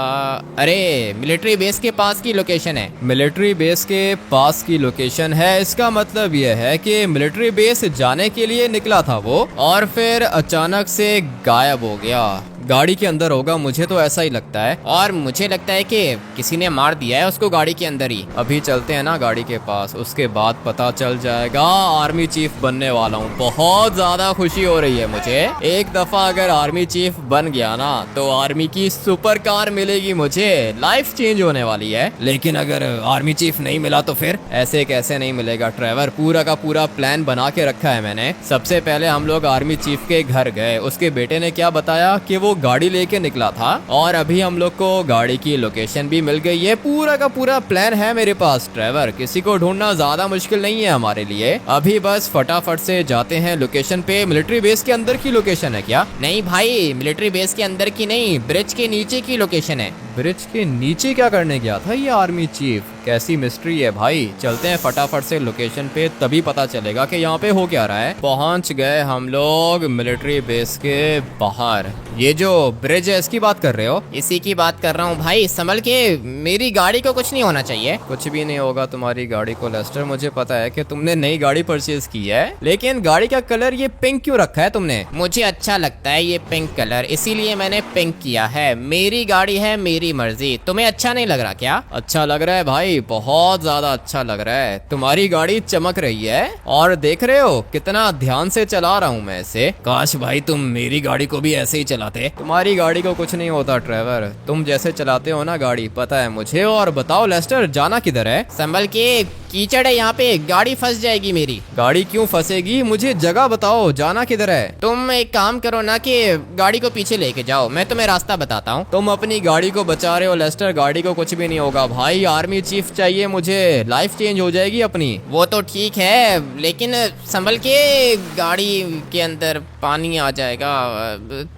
अरे, मिलिट्री बेस के पास की लोकेशन है। मिलिट्री बेस के पास की लोकेशन है, इसका मतलब यह है कि मिलिट्री बेस जाने के लिए निकला था वो, और फिर अचानक से गायब हो गया। गाड़ी के अंदर होगा, मुझे तो ऐसा ही लगता है। और मुझे लगता है कि किसी ने मार दिया है उसको गाड़ी के अंदर ही। अभी चलते हैं ना गाड़ी के पास, उसके बाद पता चल जाएगा। आर्मी चीफ बनने वाला हूँ, बहुत ज्यादा खुशी हो रही है मुझे। एक दफा अगर आर्मी चीफ बन गया ना, तो आर्मी की सुपर कार मिलेगी मुझे, लाइफ चेंज होने वाली है। लेकिन अगर आर्मी चीफ नहीं मिला तो फिर? ऐसे कैसे नहीं मिलेगा ट्रेवर, पूरा का पूरा प्लान बना के रखा है मैंने। सबसे पहले हम लोग आर्मी चीफ के घर गए। उसके बेटे ने क्या बताया कि वो गाड़ी लेके निकला था, और अभी हम लोग को गाड़ी की लोकेशन भी मिल गई है। पूरा का पूरा प्लान है मेरे पास ट्रेवर, किसी को ढूंढना ज्यादा मुश्किल नहीं है हमारे लिए। अभी बस फटाफट से जाते हैं लोकेशन पे। मिलिट्री बेस के अंदर की लोकेशन है क्या? नहीं भाई, मिलिट्री बेस के अंदर की नहीं, ब्रिज के नीचे की लोकेशन है। ब्रिज के नीचे क्या करने गया था ये आर्मी चीफ? कैसी मिस्ट्री है भाई। चलते हैं फटाफट से लोकेशन पे, तभी पता चलेगा कि यहाँ पे हो क्या रहा है। पहुंच गए हम लोग मिलिट्री बेस के बाहर। ये जो ब्रिज है, इसकी बात कर रहे हो? इसी की बात कर रहा हूँ भाई, संभल के। मेरी गाड़ी को कुछ नहीं होना चाहिए। कुछ भी नहीं होगा तुम्हारी गाड़ी को लेस्टर। मुझे पता है कि तुमने नई गाड़ी परचेज की है, लेकिन गाड़ी का कलर ये पिंक क्यों रखा है तुमने? मुझे अच्छा लगता है ये पिंक कलर, इसीलिए मैंने पिंक किया है। मेरी गाड़ी है, मेरी मर्जी। तुम्हें अच्छा नहीं लग रहा क्या? अच्छा लग रहा है भाई, भाई बहुत ज्यादा अच्छा लग रहा है, तुम्हारी गाड़ी चमक रही है और देख रहे हो कितना ध्यान से चला रहा हूँ मैं इसे। काश भाई तुम मेरी गाड़ी को भी ऐसे ही चलाते। तुम्हारी गाड़ी को कुछ नहीं होता ट्रेवर, तुम जैसे चलाते हो ना गाड़ी, पता है मुझे। और बताओ लेस्टर, जाना किधर है? संभल के, कीचड़ है यहाँ पे, गाड़ी फंस जाएगी मेरी। गाड़ी क्यों फंसेगी? मुझे जगह बताओ, जाना किधर है? तुम एक काम करो ना कि गाड़ी को पीछे लेके जाओ, मैं तुम्हें रास्ता बताता हूँ। तुम अपनी गाड़ी को बचा रहे हो लेस्टर, गाड़ी को कुछ भी नहीं होगा भाई। आर्मी चीफ चाहिए मुझे, लाइफ चेंज हो जाएगी अपनी। वो तो ठीक है, लेकिन संभल के, गाड़ी के अंदर पानी आ जाएगा।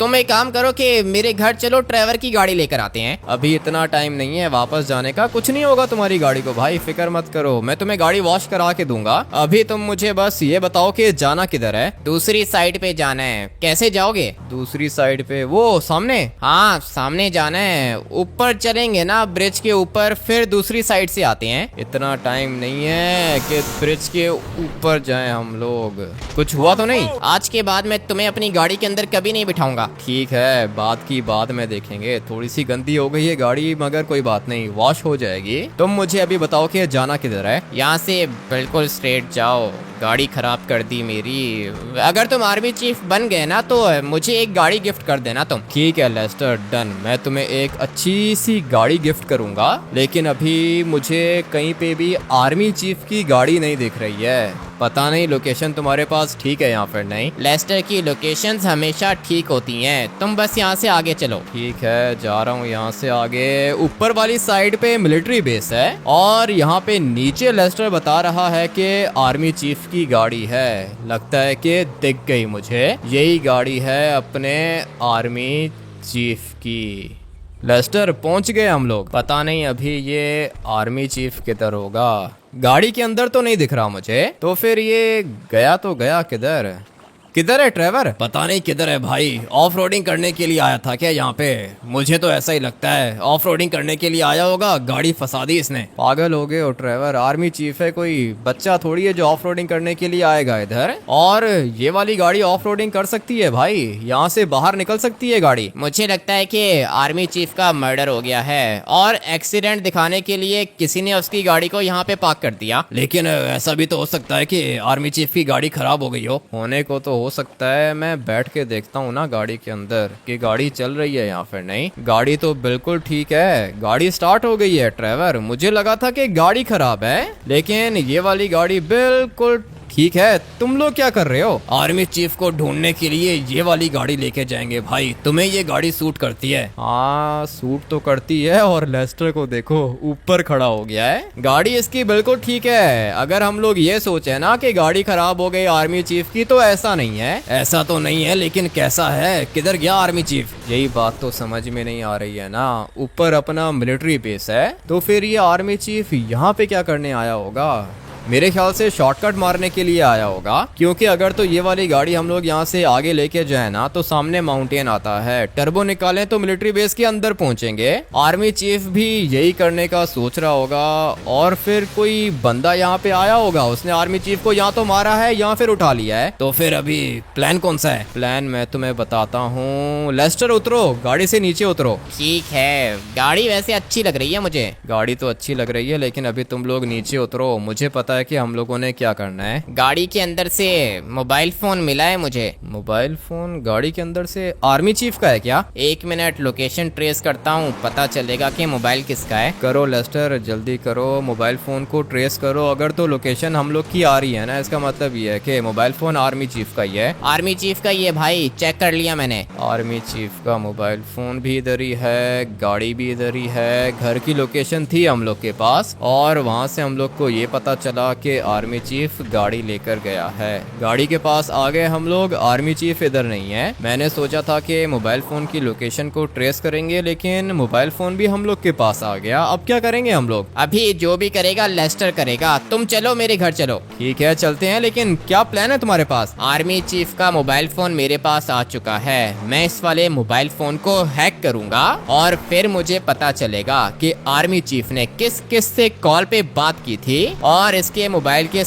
तुम एक काम करो कि मेरे घर चलो, ट्रेवर की गाड़ी लेकर आते हैं। अभी इतना टाइम नहीं है वापस जाने का, कुछ नहीं होगा तुम्हारी गाड़ी को भाई, फिक्र मत करो, मैं तुम्हें गाड़ी वॉश करा के दूंगा। अभी तुम मुझे बस ये बताओ कि जाना किधर है? दूसरी साइड पे जाना है। कैसे जाओगे? दूसरी साइड पे, वो सामने? हाँ, सामने जाना है, ऊपर चलेंगे ना ब्रिज के ऊपर, फिर दूसरी साइड से आते हैं। इतना टाइम नहीं है कि ब्रिज के ऊपर जाएं हम लोग। कुछ हुआ तो नहीं? आज के बाद मैं तुम्हें अपनी गाड़ी के अंदर कभी नहीं बिठाऊंगा। ठीक है, बात की बाद में देखेंगे। थोड़ी सी गंदी हो गई है गाड़ी, मगर कोई बात नहीं, वॉश हो जाएगी। तुम मुझे अभी बताओ कि जाना किधर है? यहाँ से बिल्कुल स्ट्रेट जाओ। गाड़ी खराब कर दी मेरी। अगर तुम आर्मी चीफ बन गए ना तो मुझे एक गाड़ी गिफ्ट कर देना तुम। ठीक है लेस्टर, डन। मैं तुम्हें एक अच्छी सी गाड़ी गिफ्ट करूंगा, लेकिन अभी मुझे कहीं पे भी आर्मी चीफ की गाड़ी नहीं दिख रही है। पता नहीं लोकेशन तुम्हारे पास ठीक है या फिर नहीं। लेस्टर की लोकेशंस हमेशा ठीक होती हैं, तुम बस यहाँ से आगे चलो। ठीक है, जा रहा हूँ यहाँ से आगे। ऊपर वाली साइड पे मिलिट्री बेस है और यहाँ पे नीचे लेस्टर बता रहा है कि आर्मी चीफ की गाड़ी है। लगता है कि दिख गई मुझे, यही गाड़ी है अपने आर्मी चीफ की। लेस्टर, पहुंच गए हम लोग। पता नहीं अभी ये आर्मी चीफ किधर होगा, गाड़ी के अंदर तो नहीं दिख रहा मुझे। तो फिर ये गया तो गया किधर? किधर है ट्रेवर? पता नहीं किधर है भाई। ऑफ रोडिंग करने के लिए आया था क्या यहाँ पे? मुझे तो ऐसा ही लगता है, ऑफ रोडिंग करने के लिए आया होगा, गाड़ी फंसा दी इसने। पागल हो गए हो ट्रेवर, आर्मी चीफ है, कोई बच्चा थोड़ी है जो ऑफ रोडिंग करने के लिए आएगा इधर। और ये वाली गाड़ी ऑफ रोडिंग कर सकती है भाई, यहाँ से बाहर निकल सकती है गाड़ी। मुझे लगता है कि आर्मी चीफ का मर्डर हो गया है और एक्सीडेंट दिखाने के लिए किसी ने उसकी गाड़ी को यहाँ पे पार्क कर दिया। लेकिन ऐसा भी तो हो सकता है कि आर्मी चीफ की गाड़ी खराब हो गई हो। होने को तो हो सकता है, मैं बैठ के देखता हूँ ना गाड़ी के अंदर कि गाड़ी चल रही है या फिर नहीं। गाड़ी तो बिल्कुल ठीक है, गाड़ी स्टार्ट हो गई है ट्रेवर। मुझे लगा था कि गाड़ी खराब है, लेकिन ये वाली गाड़ी बिल्कुल ठीक है। तुम लोग क्या कर रहे हो? आर्मी चीफ को ढूंढने के लिए ये वाली गाड़ी लेके जाएंगे भाई। तुम्हें ये गाड़ी सूट करती है? हाँ, सूट तो करती है। और लेस्टर को देखो, ऊपर खड़ा हो गया है। गाड़ी इसकी बिल्कुल ठीक है। अगर हम लोग ये सोचे ना कि गाड़ी खराब हो गई आर्मी चीफ की, तो ऐसा नहीं है। ऐसा तो नहीं है, लेकिन कैसा है? किधर गया आर्मी चीफ? यही बात तो समझ में नहीं आ रही है ना। ऊपर अपना मिलिट्री बेस है, तो फिर ये आर्मी चीफ यहाँ पे क्या करने आया होगा? मेरे ख्याल से शॉर्टकट मारने के लिए आया होगा, क्योंकि अगर तो ये वाली गाड़ी हम लोग यहाँ से आगे लेके जाए ना तो सामने माउंटेन आता है, टर्बो निकालें तो मिलिट्री बेस के अंदर पहुंचेंगे। आर्मी चीफ भी यही करने का सोच रहा होगा, और फिर कोई बंदा यहाँ पे आया होगा, उसने आर्मी चीफ को यहाँ तो मारा है या फिर उठा लिया है। तो फिर अभी प्लान कौन सा है? प्लान मैं तुम्हें बताता हूँ। लेस्टर उतरो, गाड़ी से नीचे उतरो। ठीक है, गाड़ी वैसे अच्छी लग रही है मुझे। गाड़ी तो अच्छी लग रही है, लेकिन अभी तुम लोग नीचे उतरो। मुझे पता है कि हम लोगों ने क्या करना है। गाड़ी के अंदर से मोबाइल फोन मिला है मुझे। मोबाइल फोन गाड़ी के अंदर से? आर्मी चीफ का है क्या? 1 मिनट, लोकेशन ट्रेस करता हूँ, पता चलेगा कि मोबाइल किसका है। करो लेस्टर, जल्दी करो, मोबाइल फोन को ट्रेस करो। अगर तो लोकेशन हम लोग की आ रही है ना, इसका मतलब ये है कि मोबाइल फोन आर्मी चीफ का ही है। आर्मी चीफ का ही है भाई, चेक कर लिया मैंने। आर्मी चीफ का मोबाइल फोन भी इधर ही है, गाड़ी भी इधर ही है। घर की लोकेशन थी हम लोग के पास, और वहाँ से हम लोग को ये पता चला कि आर्मी चीफ गाड़ी लेकर गया है। गाड़ी के पास आ गए हम लोग, आर्मी चीफ इधर नहीं है। मैंने सोचा था कि मोबाइल फोन की लोकेशन को ट्रेस करेंगे, लेकिन मोबाइल फोन भी हम लोग के पास आ गया। अब क्या करेंगे हम लोग? अभी जो भी करेगा लेस्टर करेगा। तुम चलो मेरे घर चलो। ठीक है, चलते हैं, लेकिन क्या प्लान है तुम्हारे पास? आर्मी चीफ का मोबाइल फोन मेरे पास आ चुका है। मैं इस वाले मोबाइल फोन को हैक करूंगा और फिर मुझे पता चलेगा कि आर्मी चीफ ने किस किस से कॉल पे बात की थी, और इस इसके मोबाइल के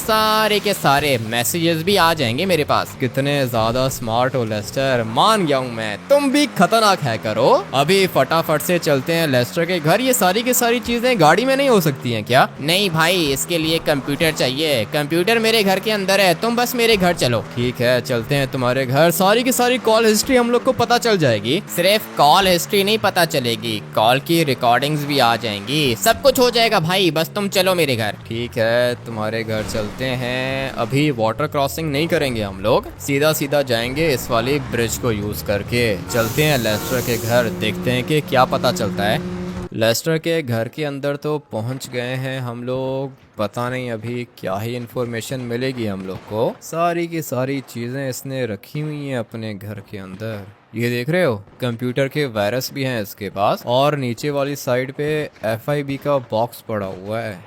सारे मैसेजेस भी आ जाएंगे मेरे पास। कितने ज्यादा स्मार्ट हो लेस्टर, मान गया हूँ मैं, तुम भी खतरनाक हैकर हो। अभी फटाफट से चलते हैं लेस्टर के घर। ये सारी की सारी चीजें गाड़ी में नहीं हो सकती हैं क्या? नहीं भाई, इसके लिए कंप्यूटर चाहिए। कंप्यूटर मेरे घर के अंदर है, तुम बस मेरे घर चलो। ठीक है, चलते हैं तुम्हारे घर। सारी की सारी कॉल हिस्ट्री हम लोग को पता चल जाएगी। सिर्फ कॉल हिस्ट्री नहीं पता चलेगी, कॉल की रिकॉर्डिंग्स भी आ जाएंगी, सब कुछ हो जाएगा भाई, बस तुम चलो मेरे घर। ठीक है, तुम्हारे घर चलते हैं। अभी वाटर क्रॉसिंग नहीं करेंगे हम लोग, सीधा सीधा जाएंगे इस वाली ब्रिज को यूज करके। चलते हैं लेस्टर के घर, देखते हैं कि क्या पता चलता है। लेस्टर के घर के अंदर तो पहुंच गए हैं हम लोग। पता नहीं अभी क्या ही इंफॉर्मेशन मिलेगी हम लोग को। सारी की सारी चीज़ें इसने रखी हुई हैं अपने घर के अंदर। ये देख रहे हो, कंप्यूटर के वायरस भी हैं इसके पास, और नीचे वाली साइड पे FIB का बॉक्स पड़ा हुआ है।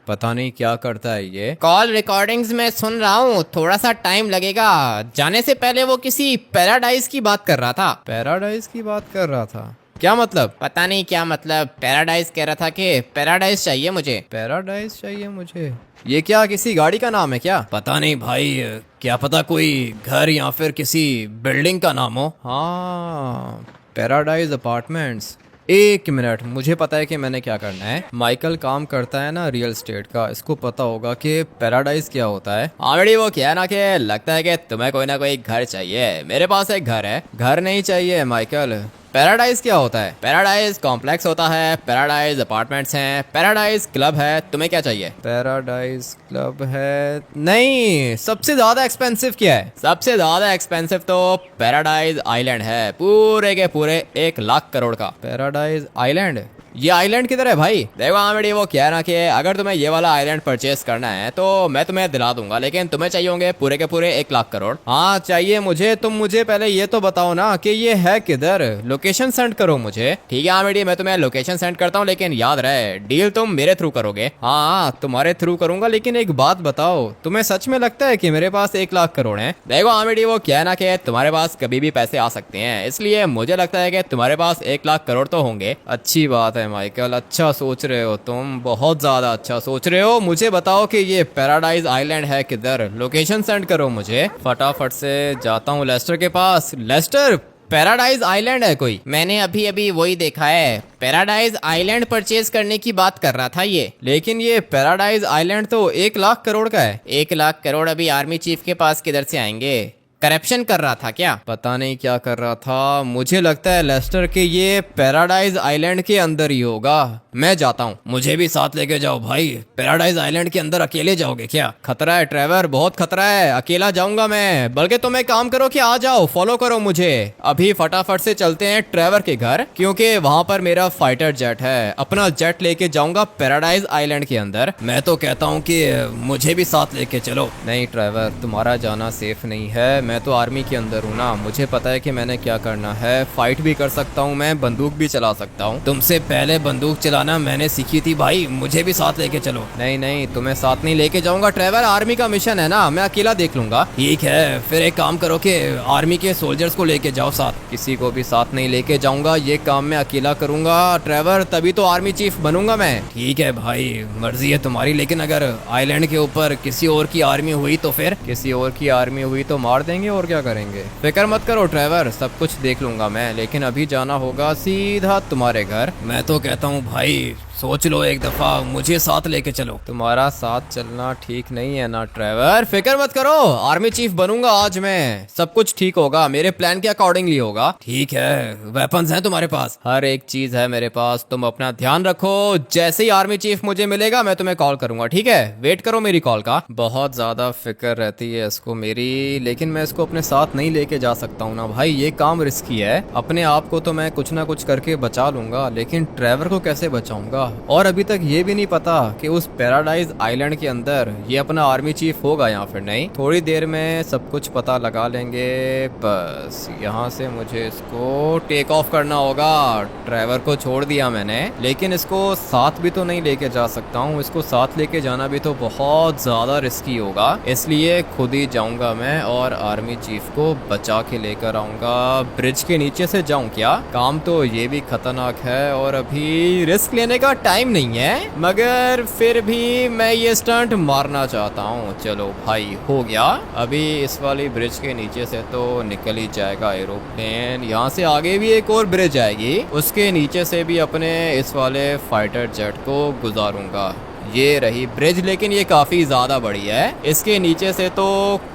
पता नहीं क्या करता है ये। कॉल रिकॉर्डिंग्स में सुन रहा हूँ, थोड़ा सा टाइम लगेगा। जाने से पहले वो किसी पैराडाइज की बात कर रहा था। पैराडाइज की बात कर रहा था? क्या मतलब? पता नहीं क्या मतलब, पैराडाइज कह रहा था कि पैराडाइज चाहिए मुझे। पैराडाइज चाहिए मुझे? ये क्या किसी गाड़ी का नाम है क्या? पता नहीं भाई, क्या पता कोई घर या फिर किसी बिल्डिंग का नाम हो। हाँ, पैराडाइज अपार्टमेंट्स। एक मिनट, मुझे पता है कि मैंने क्या करना है। माइकल काम करता है ना रियल एस्टेट का, इसको पता होगा कि पैराडाइज क्या होता है। ऑलरेडी वो क्या है ना कि लगता है कि तुम्हें कोई ना कोई घर चाहिए। मेरे पास एक घर है। घर नहीं चाहिए माइकल। पैराडाइज क्या होता है? पैराडाइज कॉम्प्लेक्स होता है, पैराडाइज अपार्टमेंट्स हैं, पैराडाइज क्लब है। तुम्हें क्या चाहिए? पैराडाइज क्लब है? नहीं, सबसे ज्यादा एक्सपेंसिव क्या है? सबसे ज्यादा एक्सपेंसिव तो पैराडाइज आइलैंड है, पूरे के पूरे 1 लाख करोड़ का। Paradise island? ये आइलैंड किधर है भाई? देखो आमिडी, वो क्या है ना कि अगर तुम्हें ये वाला आइलैंड परचेस करना है तो मैं तुम्हें दिला दूंगा, लेकिन तुम्हें चाहिए होंगे पूरे के पूरे 1 लाख करोड़। हाँ चाहिए मुझे। तुम मुझे पहले ये तो बताओ ना कि ये है किधर, लोकेशन सेंड करो मुझे। ठीक है आमिडी, मैं तुम्हें लोकेशन सेंड करता हूँ, लेकिन याद रहे डील तुम मेरे थ्रू करोगे। हाँ तुम्हारे थ्रू करूंगा, लेकिन एक बात बताओ, तुम्हें सच में लगता है कि मेरे पास 1 लाख करोड़ है? देखो आमिडी, वो क्या है ना कि तुम्हारे पास कभी भी पैसे आ सकते हैं, इसलिए मुझे लगता है कि तुम्हारे पास 1 लाख करोड़ तो होंगे। अच्छी बात है माइकल, अच्छा सोच रहे हो तुम, बहुत ज्यादा अच्छा सोच रहे हो। मुझे बताओ कि ये पैराडाइज आइलैंड है किधर, लोकेशन सेंड करो मुझे। फटाफट से जाता हूँ लेस्टर के पास। लेस्टर, पैराडाइज आइलैंड है कोई? मैंने अभी अभी वही देखा है, पैराडाइज आइलैंड परचेज करने की बात कर रहा था ये। लेकिन ये पैराडाइज आइलैंड तो 1 लाख करोड़ का है। 1 लाख करोड़ अभी आर्मी चीफ के पास किधर से आएंगे? करप्शन कर रहा था क्या? पता नहीं क्या कर रहा था। मुझे लगता है लेस्टर के ये पैराडाइज आइलैंड के अंदर ही होगा। मैं जाता हूँ। मुझे भी साथ लेके जाओ भाई। पैराडाइज आइलैंड के अंदर अकेले जाओगे क्या? खतरा है ट्रेवर, बहुत खतरा है। अकेला जाऊंगा मैं, बल्कि तुम एक काम करो कि आ जाओ, फॉलो करो मुझे। अभी फटाफट से चलते हैं ट्रेवर के घर, क्योंकि वहां पर मेरा फाइटर जेट है। अपना जेट लेके जाऊंगा पैराडाइज आइलैंड के अंदर। मैं तो कहता हूँ कि मुझे भी साथ लेके चलो। नहीं ट्रेवर, तुम्हारा जाना सेफ नहीं है। मैं तो आर्मी के अंदर हूँ ना, मुझे पता है कि मैंने क्या करना है। फाइट भी कर सकता हूँ मैं, बंदूक भी चला सकता हूँ। तुमसे पहले बंदूक चलाना मैंने सीखी थी भाई, मुझे भी साथ लेके चलो। नहीं नहीं, तुम्हें साथ नहीं लेके जाऊंगा ट्रेवर, आर्मी का मिशन है ना, मैं अकेला देख लूंगा। ठीक है, फिर एक काम करो कि आर्मी के सोल्जर्स को लेके जाओ साथ। किसी को भी साथ नहीं लेके जाऊंगा, ये काम मैं अकेला करूंगा ट्रेवर, तभी तो आर्मी चीफ बनूंगा मैं। ठीक है भाई, मर्जी है तुम्हारी, लेकिन अगर आइलैंड के ऊपर किसी और की आर्मी हुई तो फिर? किसी और की आर्मी हुई तो मार देंगे, और क्या करेंगे। फिक्र मत करो ट्रेवर, सब कुछ देख लूंगा मैं। लेकिन अभी जाना होगा सीधा तुम्हारे घर। मैं तो कहता हूँ भाई, सोच लो एक दफा, मुझे साथ लेके चलो। तुम्हारा साथ चलना ठीक नहीं है ना ट्रेवर। फिक्र मत करो, आर्मी चीफ बनूंगा आज मैं, सब कुछ ठीक होगा, मेरे प्लान के अकॉर्डिंगली होगा। ठीक है, वेपन्स हैं तुम्हारे पास? हर एक चीज है मेरे पास, तुम अपना ध्यान रखो। जैसे ही आर्मी चीफ मुझे मिलेगा मैं तुम्हें कॉल करूंगा, ठीक है? वेट करो मेरी कॉल का। बहुत ज्यादा फिक्र रहती है इसको मेरी, लेकिन मैं इसको अपने साथ नहीं लेके जा सकता हूँ ना भाई, ये काम रिस्की है। अपने आप को तो मैं कुछ ना कुछ करके बचा लूंगा, लेकिन ट्रेवर को कैसे बचाऊंगा? और अभी तक ये भी नहीं पता कि उस पैराडाइज आइलैंड के अंदर ये अपना आर्मी चीफ होगा या फिर नहीं। थोड़ी देर में सब कुछ पता लगा लेंगे। बस यहाँ से मुझे इसको टेक ऑफ करना होगा। ड्राइवर को छोड़ दिया मैंने, लेकिन इसको साथ भी तो नहीं लेके जा सकता हूँ। इसको साथ लेके जाना भी तो बहुत ज्यादा रिस्की होगा, इसलिए खुद ही जाऊंगा मैं और आर्मी चीफ को बचा के लेकर आऊंगा। ब्रिज के नीचे से जाऊं क्या? काम तो ये भी खतरनाक है और अभी रिस्क लेने का का टाइम नहीं है, मगर फिर भी मैं ये स्टंट मारना चाहता हूँ। चलो भाई हो गया। अभी इस वाली ब्रिज के नीचे से तो निकल ही जाएगा एरोप्लेन। यहाँ से आगे भी एक और ब्रिज आएगी, उसके नीचे से भी अपने इस वाले फाइटर जेट को गुजारूंगा। ये रही ब्रिज, लेकिन ये काफ़ी ज़्यादा बड़ी है। इसके नीचे से तो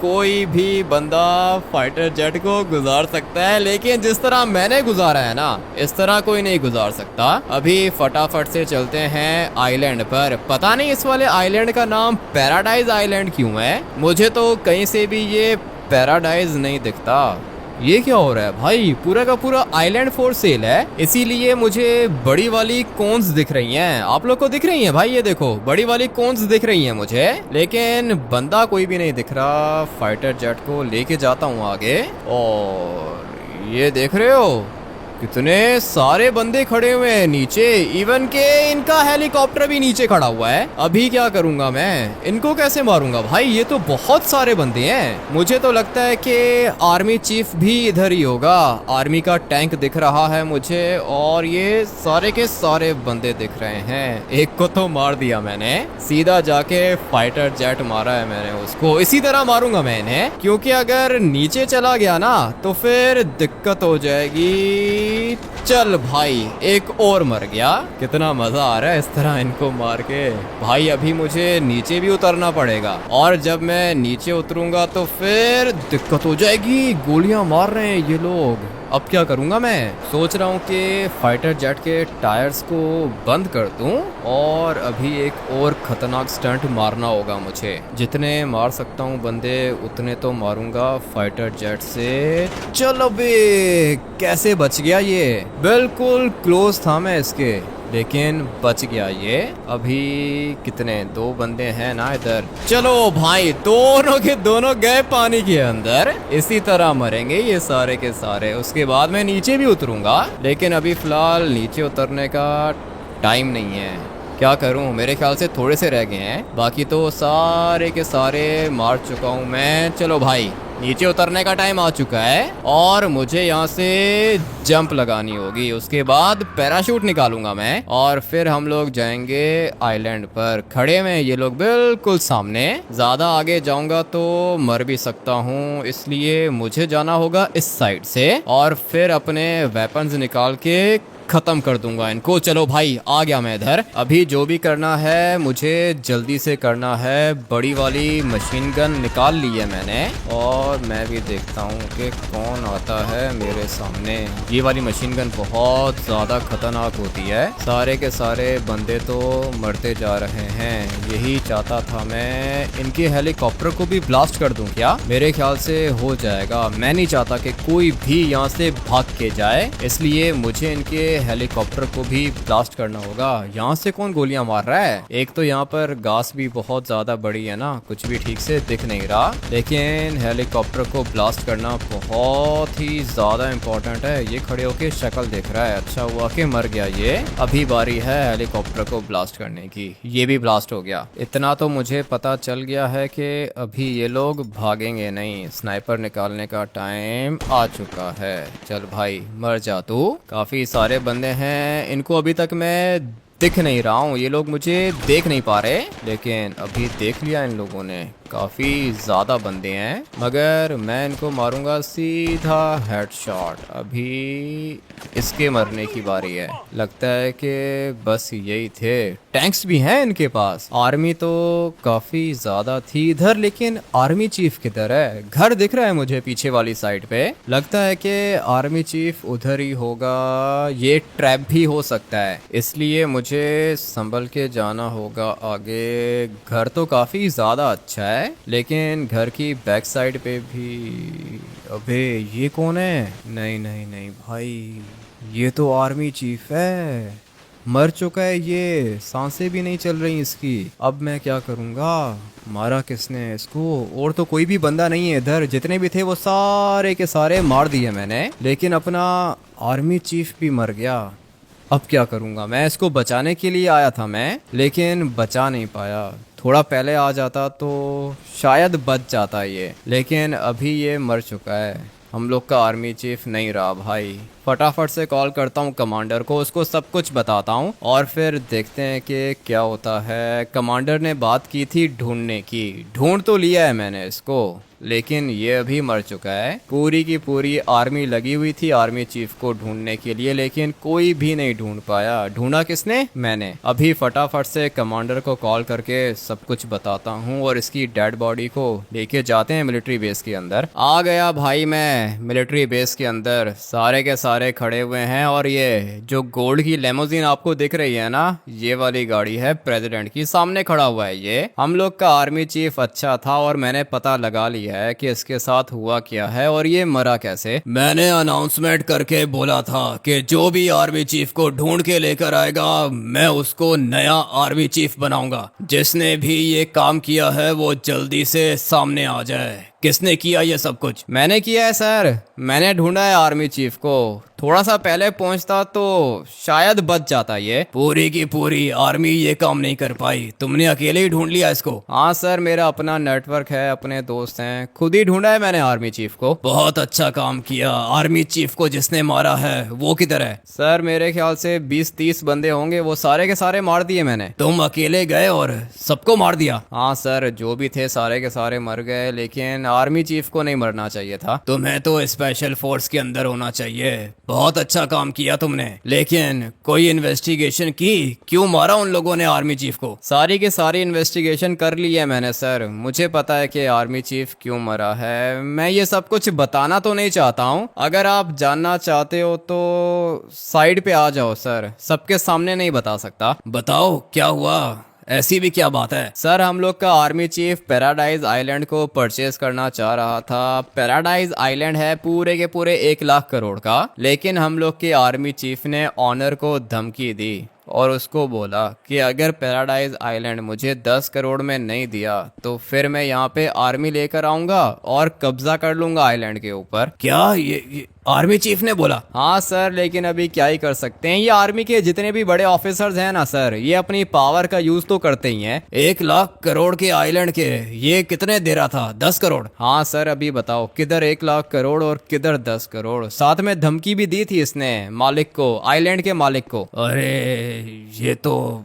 कोई भी बंदा फाइटर जेट को गुजार सकता है, लेकिन जिस तरह मैंने गुजारा है ना, इस तरह कोई नहीं गुजार सकता। अभी फटाफट से चलते हैं आइलैंड पर। पता नहीं इस वाले आइलैंड का नाम पैराडाइज आइलैंड क्यों है, मुझे तो कहीं से भी ये पैराडाइज नहीं दिखता। ये क्या हो रहा है भाई, पूरा का पूरा आइलैंड फॉर सेल है, इसीलिए मुझे बड़ी वाली कोन्स दिख रही हैं। आप लोग को दिख रही हैं भाई? ये देखो बड़ी वाली कोन्स दिख रही हैं मुझे, लेकिन बंदा कोई भी नहीं दिख रहा। फाइटर जेट को लेके जाता हूँ आगे। और ये देख रहे हो कितने सारे बंदे खड़े हुए हैं नीचे, इवन के इनका हेलीकॉप्टर भी नीचे खड़ा हुआ है। अभी क्या करूंगा मैं, इनको कैसे मारूंगा भाई? ये तो बहुत सारे बंदे हैं। मुझे तो लगता है कि आर्मी चीफ भी इधर ही होगा। आर्मी का टैंक दिख रहा है मुझे, और ये सारे के सारे बंदे दिख रहे हैं। एक को तो मार दिया मैंने, सीधा जाके फाइटर जेट मारा है मैंने उसको। इसी तरह मारूंगा मैं इन्हें, क्योंकि अगर नीचे चला गया ना तो फिर दिक्कत हो जाएगी। चल भाई, एक और मर गया। कितना मजा आ रहा है इस तरह इनको मार के। भाई अभी मुझे नीचे भी उतरना पड़ेगा, और जब मैं नीचे उतरूंगा तो फिर दिक्कत हो जाएगी। गोलियां मार रहे हैं ये लोग। अब क्या करूंगा मैं? सोच रहा हूँ कि फाइटर जेट के टायर्स को बंद कर दूं, और अभी एक और खतरनाक स्टंट मारना होगा मुझे। जितने मार सकता हूँ बंदे उतने तो मारूंगा फाइटर जेट से। चलो बे, कैसे बच गया ये? बिल्कुल क्लोज था मैं इसके, लेकिन बच गया ये। अभी कितने, 2 बंदे हैं ना इधर। चलो भाई, दोनों के दोनों गए पानी के अंदर। इसी तरह मरेंगे ये सारे के सारे। उसके बाद मैं नीचे भी उतरूंगा, लेकिन अभी फिलहाल नीचे उतरने का टाइम नहीं है। क्या करूं, मेरे ख्याल से थोड़े से रह गए हैं, बाकी तो सारे के सारे मार चुका हूं मैं। चलो भाई, नीचे उतरने का टाइम आ चुका है, और मुझे यहाँ से जंप लगानी होगी। उसके बाद पैराशूट निकालूंगा मैं, और फिर हम लोग जाएंगे आइलैंड पर। खड़े में ये लोग बिल्कुल सामने। ज्यादा आगे जाऊंगा तो मर भी सकता हूँ, इसलिए मुझे जाना होगा इस साइड से, और फिर अपने वेपन्स निकाल के खत्म कर दूंगा इनको। चलो भाई, आ गया मैं इधर। अभी जो भी करना है मुझे जल्दी से करना है। बड़ी वाली मशीन गन निकाल ली है मैंने, और मैं भी देखता हूँ कि कौन आता है मेरे सामने। ये वाली मशीन गन बहुत ज़्यादा खतरनाक होती है। सारे के सारे बंदे तो मरते जा रहे हैं। यही चाहता था मैं, इनके हेलीकॉप्टर को भी ब्लास्ट कर दूं क्या? मेरे ख्याल से हो जाएगा। मैं नहीं चाहता कि कोई भी यहाँ से भाग के जाए, इसलिए मुझे इनके हेलीकॉप्टर को भी ब्लास्ट करना होगा। यहाँ से कौन गोलियां मार रहा है? एक तो यहाँ पर घास भी बहुत ज्यादा बड़ी है ना, कुछ भी ठीक से दिख नहीं रहा, लेकिन हेलीकॉप्टर को ब्लास्ट करना बहुत ही ज्यादा इम्पोर्टेंट है। ये खड़े होके शक्ल देख रहा है, अच्छा हुआ कि मर गया ये। अभी बारी है हेलीकॉप्टर को ब्लास्ट करने की। ये भी ब्लास्ट हो गया। इतना तो मुझे पता चल गया है कि अभी ये लोग भागेंगे नहीं। स्नाइपर निकालने का टाइम आ चुका है। चल भाई, मर जा तू। काफी सारे बंदे हैं, इनको अभी तक मैं दिख नहीं रहा हूँ। ये लोग मुझे देख नहीं पा रहे, लेकिन अभी देख लिया इन लोगों ने। काफ़ी ज़्यादा बंदे हैं, मगर मैं इनको मारूंगा सीधा हेडशॉट। अभी इसके मरने की बारी है। लगता है कि बस यही थे। टैंक्स भी हैं इनके पास। आर्मी तो काफ़ी ज़्यादा थी इधर, लेकिन आर्मी चीफ किधर है? घर दिख रहा है मुझे पीछे वाली साइड पे। लगता है कि आर्मी चीफ उधर ही होगा। ये ट्रैप भी हो सकता है, इसलिए मुझे संभल के जाना होगा आगे। घर तो काफ़ी ज़्यादा अच्छा है, लेकिन घर की बैक साइड पे भी। अबे ये कौन है? नहीं नहीं नहीं भाई, ये तो आर्मी चीफ है। मर चुका है ये, सांसें भी नहीं चल रही इसकी। अब मैं क्या करूँगा? मारा किसने इसको? और तो कोई भी बंदा नहीं है इधर। जितने भी थे वो सारे के सारे मार दिए मैंने, लेकिन अपना आर्मी चीफ भी मर गया। अब क्या करूँगा मैं? इसको बचाने के लिए आया था मैं, लेकिन बचा नहीं पाया। थोड़ा पहले आ जाता तो शायद बच जाता ये, लेकिन अभी ये मर चुका है। हम लोग का आर्मी चीफ नहीं रहा भाई। फटाफट से कॉल करता हूँ कमांडर को, उसको सब कुछ बताता हूँ और फिर देखते हैं कि क्या होता है। कमांडर ने बात की थी ढूंढने की, ढूंढ तो लिया है मैंने इसको, लेकिन ये अभी मर चुका है। पूरी की पूरी आर्मी लगी हुई थी आर्मी चीफ को ढूंढने के लिए, लेकिन कोई भी नहीं ढूंढ पाया। ढूंढा किसने? मैंने। अभी फटाफट से कमांडर को कॉल करके सब कुछ बताता हूँ और इसकी डेड बॉडी को लेके जाते हैं मिलिट्री बेस के अंदर। आ गया भाई मैं मिलिट्री बेस के अंदर, सारे के सारे खड़े हुए हैं और ये जो गोल्ड की लेमोजिन आपको दिख रही है ना, ये वाली गाड़ी है प्रेसिडेंट की, सामने खड़ा हुआ है ये। हम लोग का आर्मी चीफ अच्छा था और मैंने पता लगा लिया है कि इसके साथ हुआ क्या है और ये मरा कैसे। मैंने अनाउंसमेंट करके बोला था कि जो भी आर्मी चीफ को ढूंढ के लेकर आएगा मैं उसको नया आर्मी चीफ बनाऊंगा। जिसने भी ये काम किया है वो जल्दी से सामने आ जाए। किसने किया ये सब कुछ? मैंने किया है सर, मैंने ढूंढा है आर्मी चीफ को। थोड़ा सा पहले पहुंचता तो शायद बच जाता ये। पूरी की पूरी आर्मी ये काम नहीं कर पाई, तुमने अकेले ही ढूंढ लिया इसको? हाँ सर, मेरा अपना नेटवर्क है, अपने दोस्त हैं, खुद ही ढूंढा है मैंने आर्मी चीफ को। बहुत अच्छा काम किया। आर्मी चीफ को जिसने मारा है वो किधर है? सर मेरे ख्याल से 20-30 बंदे होंगे, वो सारे के सारे मार दिए मैंने। तुम अकेले गए और सबको मार दिया? हाँ सर, जो भी थे सारे के सारे मर गए, लेकिन आर्मी चीफ को नहीं मरना चाहिए था। तुम्हें तो स्पेशल फोर्स के अंदर होना चाहिए। बहुत अच्छा काम किया तुमने, लेकिन कोई इन्वेस्टिगेशन की? क्यों मारा उन लोगों ने आर्मी चीफ को? सारी की सारी इन्वेस्टिगेशन कर ली है मैंने सर, मुझे पता है कि आर्मी चीफ क्यों मरा है। मैं ये सब कुछ बताना तो नहीं चाहता हूँ, अगर आप जानना चाहते हो तो साइड पे आ जाओ सर, सबके सामने नहीं बता सकता। बताओ क्या हुआ, ऐसी भी क्या बात है? सर हम लोग का आर्मी चीफ पैराडाइज आइलैंड को परचेज करना चाह रहा था। पैराडाइज आइलैंड है पूरे के पूरे 1 लाख करोड़ का, लेकिन हम लोग के आर्मी चीफ ने ऑनर को धमकी दी और उसको बोला कि अगर पैराडाइज आइलैंड मुझे 10 करोड़ में नहीं दिया तो फिर मैं यहाँ पे आर्मी लेकर आऊंगा और कब्जा कर लूंगा आइलैंड के ऊपर। क्या ये आर्मी चीफ ने बोला? हाँ सर, लेकिन अभी क्या ही कर सकते हैं। ये आर्मी के जितने भी बड़े ऑफिसर्स हैं ना सर, ये अपनी पावर का यूज तो करते ही हैं। 1 लाख करोड़ के आइलैंड के ये कितने दे रहा था? 10 करोड़? हाँ सर, अभी बताओ किधर 1 लाख करोड़ और किधर 10 करोड़? साथ में धमकी भी दी थी इसने मालिक को, आइलैंड के मालिक को। अरे ये तो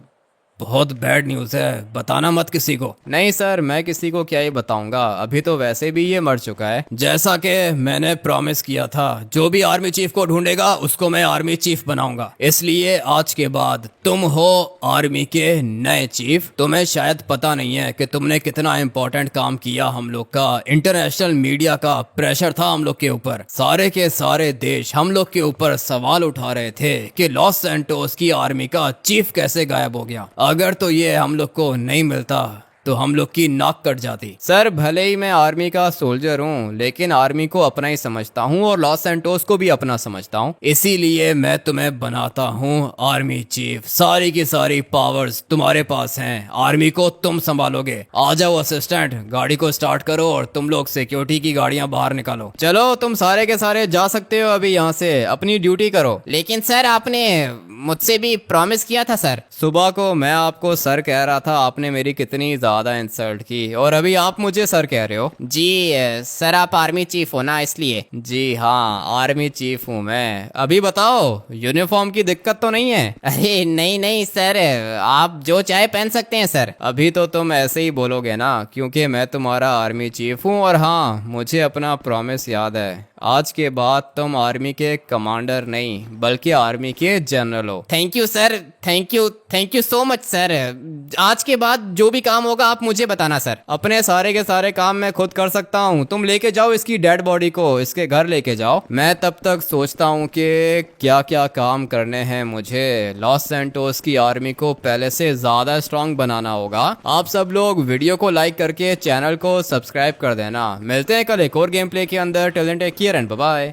बहुत बैड न्यूज है, बताना मत किसी को। नहीं सर, मैं किसी को क्या ही बताऊंगा, अभी तो वैसे भी ये मर चुका है। जैसा कि मैंने प्रॉमिस किया था, जो भी आर्मी चीफ को ढूंढेगा उसको मैं आर्मी चीफ बनाऊंगा। इसलिए आज के बाद तुम हो आर्मी के नए चीफ। तुम्हें शायद पता नहीं है कि तुमने कितना इंपॉर्टेंट काम किया। हम लोग का इंटरनेशनल मीडिया का प्रेशर था हम लोग के ऊपर, सारे के सारे देश हम लोग के ऊपर सवाल उठा रहे थे कि लॉस सैंटोस की आर्मी का चीफ कैसे गायब हो गया। अगर तो ये हम लोग को नहीं मिलता तो हम लोग की नाक कट जाती। सर भले ही मैं आर्मी का सोल्जर हूँ, लेकिन आर्मी को अपना ही समझता हूँ और लॉस सैंटोस को भी अपना समझता हूँ। इसीलिए मैं तुम्हें बनाता हूँ आर्मी चीफ। सारी की सारी पावर्स तुम्हारे पास हैं, आर्मी को तुम संभालोगे। आ जाओ असिस्टेंट, गाड़ी को स्टार्ट करो और तुम लोग सिक्योरिटी की गाड़ियाँ बाहर निकालो। चलो तुम सारे के सारे जा सकते हो अभी यहाँ से, अपनी ड्यूटी करो। लेकिन सर आपने मुझसे भी प्रॉमिस किया था सर। सुबह को मैं आपको सर कह रहा था, आपने मेरी कितनी ज्यादा इंसल्ट की, और अभी आप मुझे सर कह रहे हो। जी सर, आप आर्मी चीफ हो ना, इसलिए। जी हाँ, आर्मी चीफ हूँ मैं। अभी बताओ यूनिफॉर्म की दिक्कत तो नहीं है? अरे नहीं नहीं सर, आप जो चाहे पहन सकते हैं सर। अभी तो तुम ऐसे ही बोलोगे ना, क्योंकि मैं तुम्हारा आर्मी चीफ हूँ। और हाँ, मुझे अपना प्रॉमिस याद है, आज के बाद तुम आर्मी के कमांडर नहीं बल्कि आर्मी के जनरल हो। Thank you sir, thank you so much sir. आज के बाद जो भी काम होगा आप मुझे बताना सर। अपने सारे के सारे काम मैं खुद कर सकता हूँ। तुम लेके जाओ इसकी डेड बॉडी को, इसके घर लेके जाओ। मैं तब तक सोचता हूँ कि क्या क्या काम करने हैं मुझे। लॉस सैंटोस की आर्मी को पहले से ज्यादा स्ट्रांग बनाना होगा। आप सब लोग वीडियो को लाइक करके चैनल को सब्सक्राइब कर देना। मिलते हैं कल एक और गेम प्ले के अंदर। Till then take care and bye bye.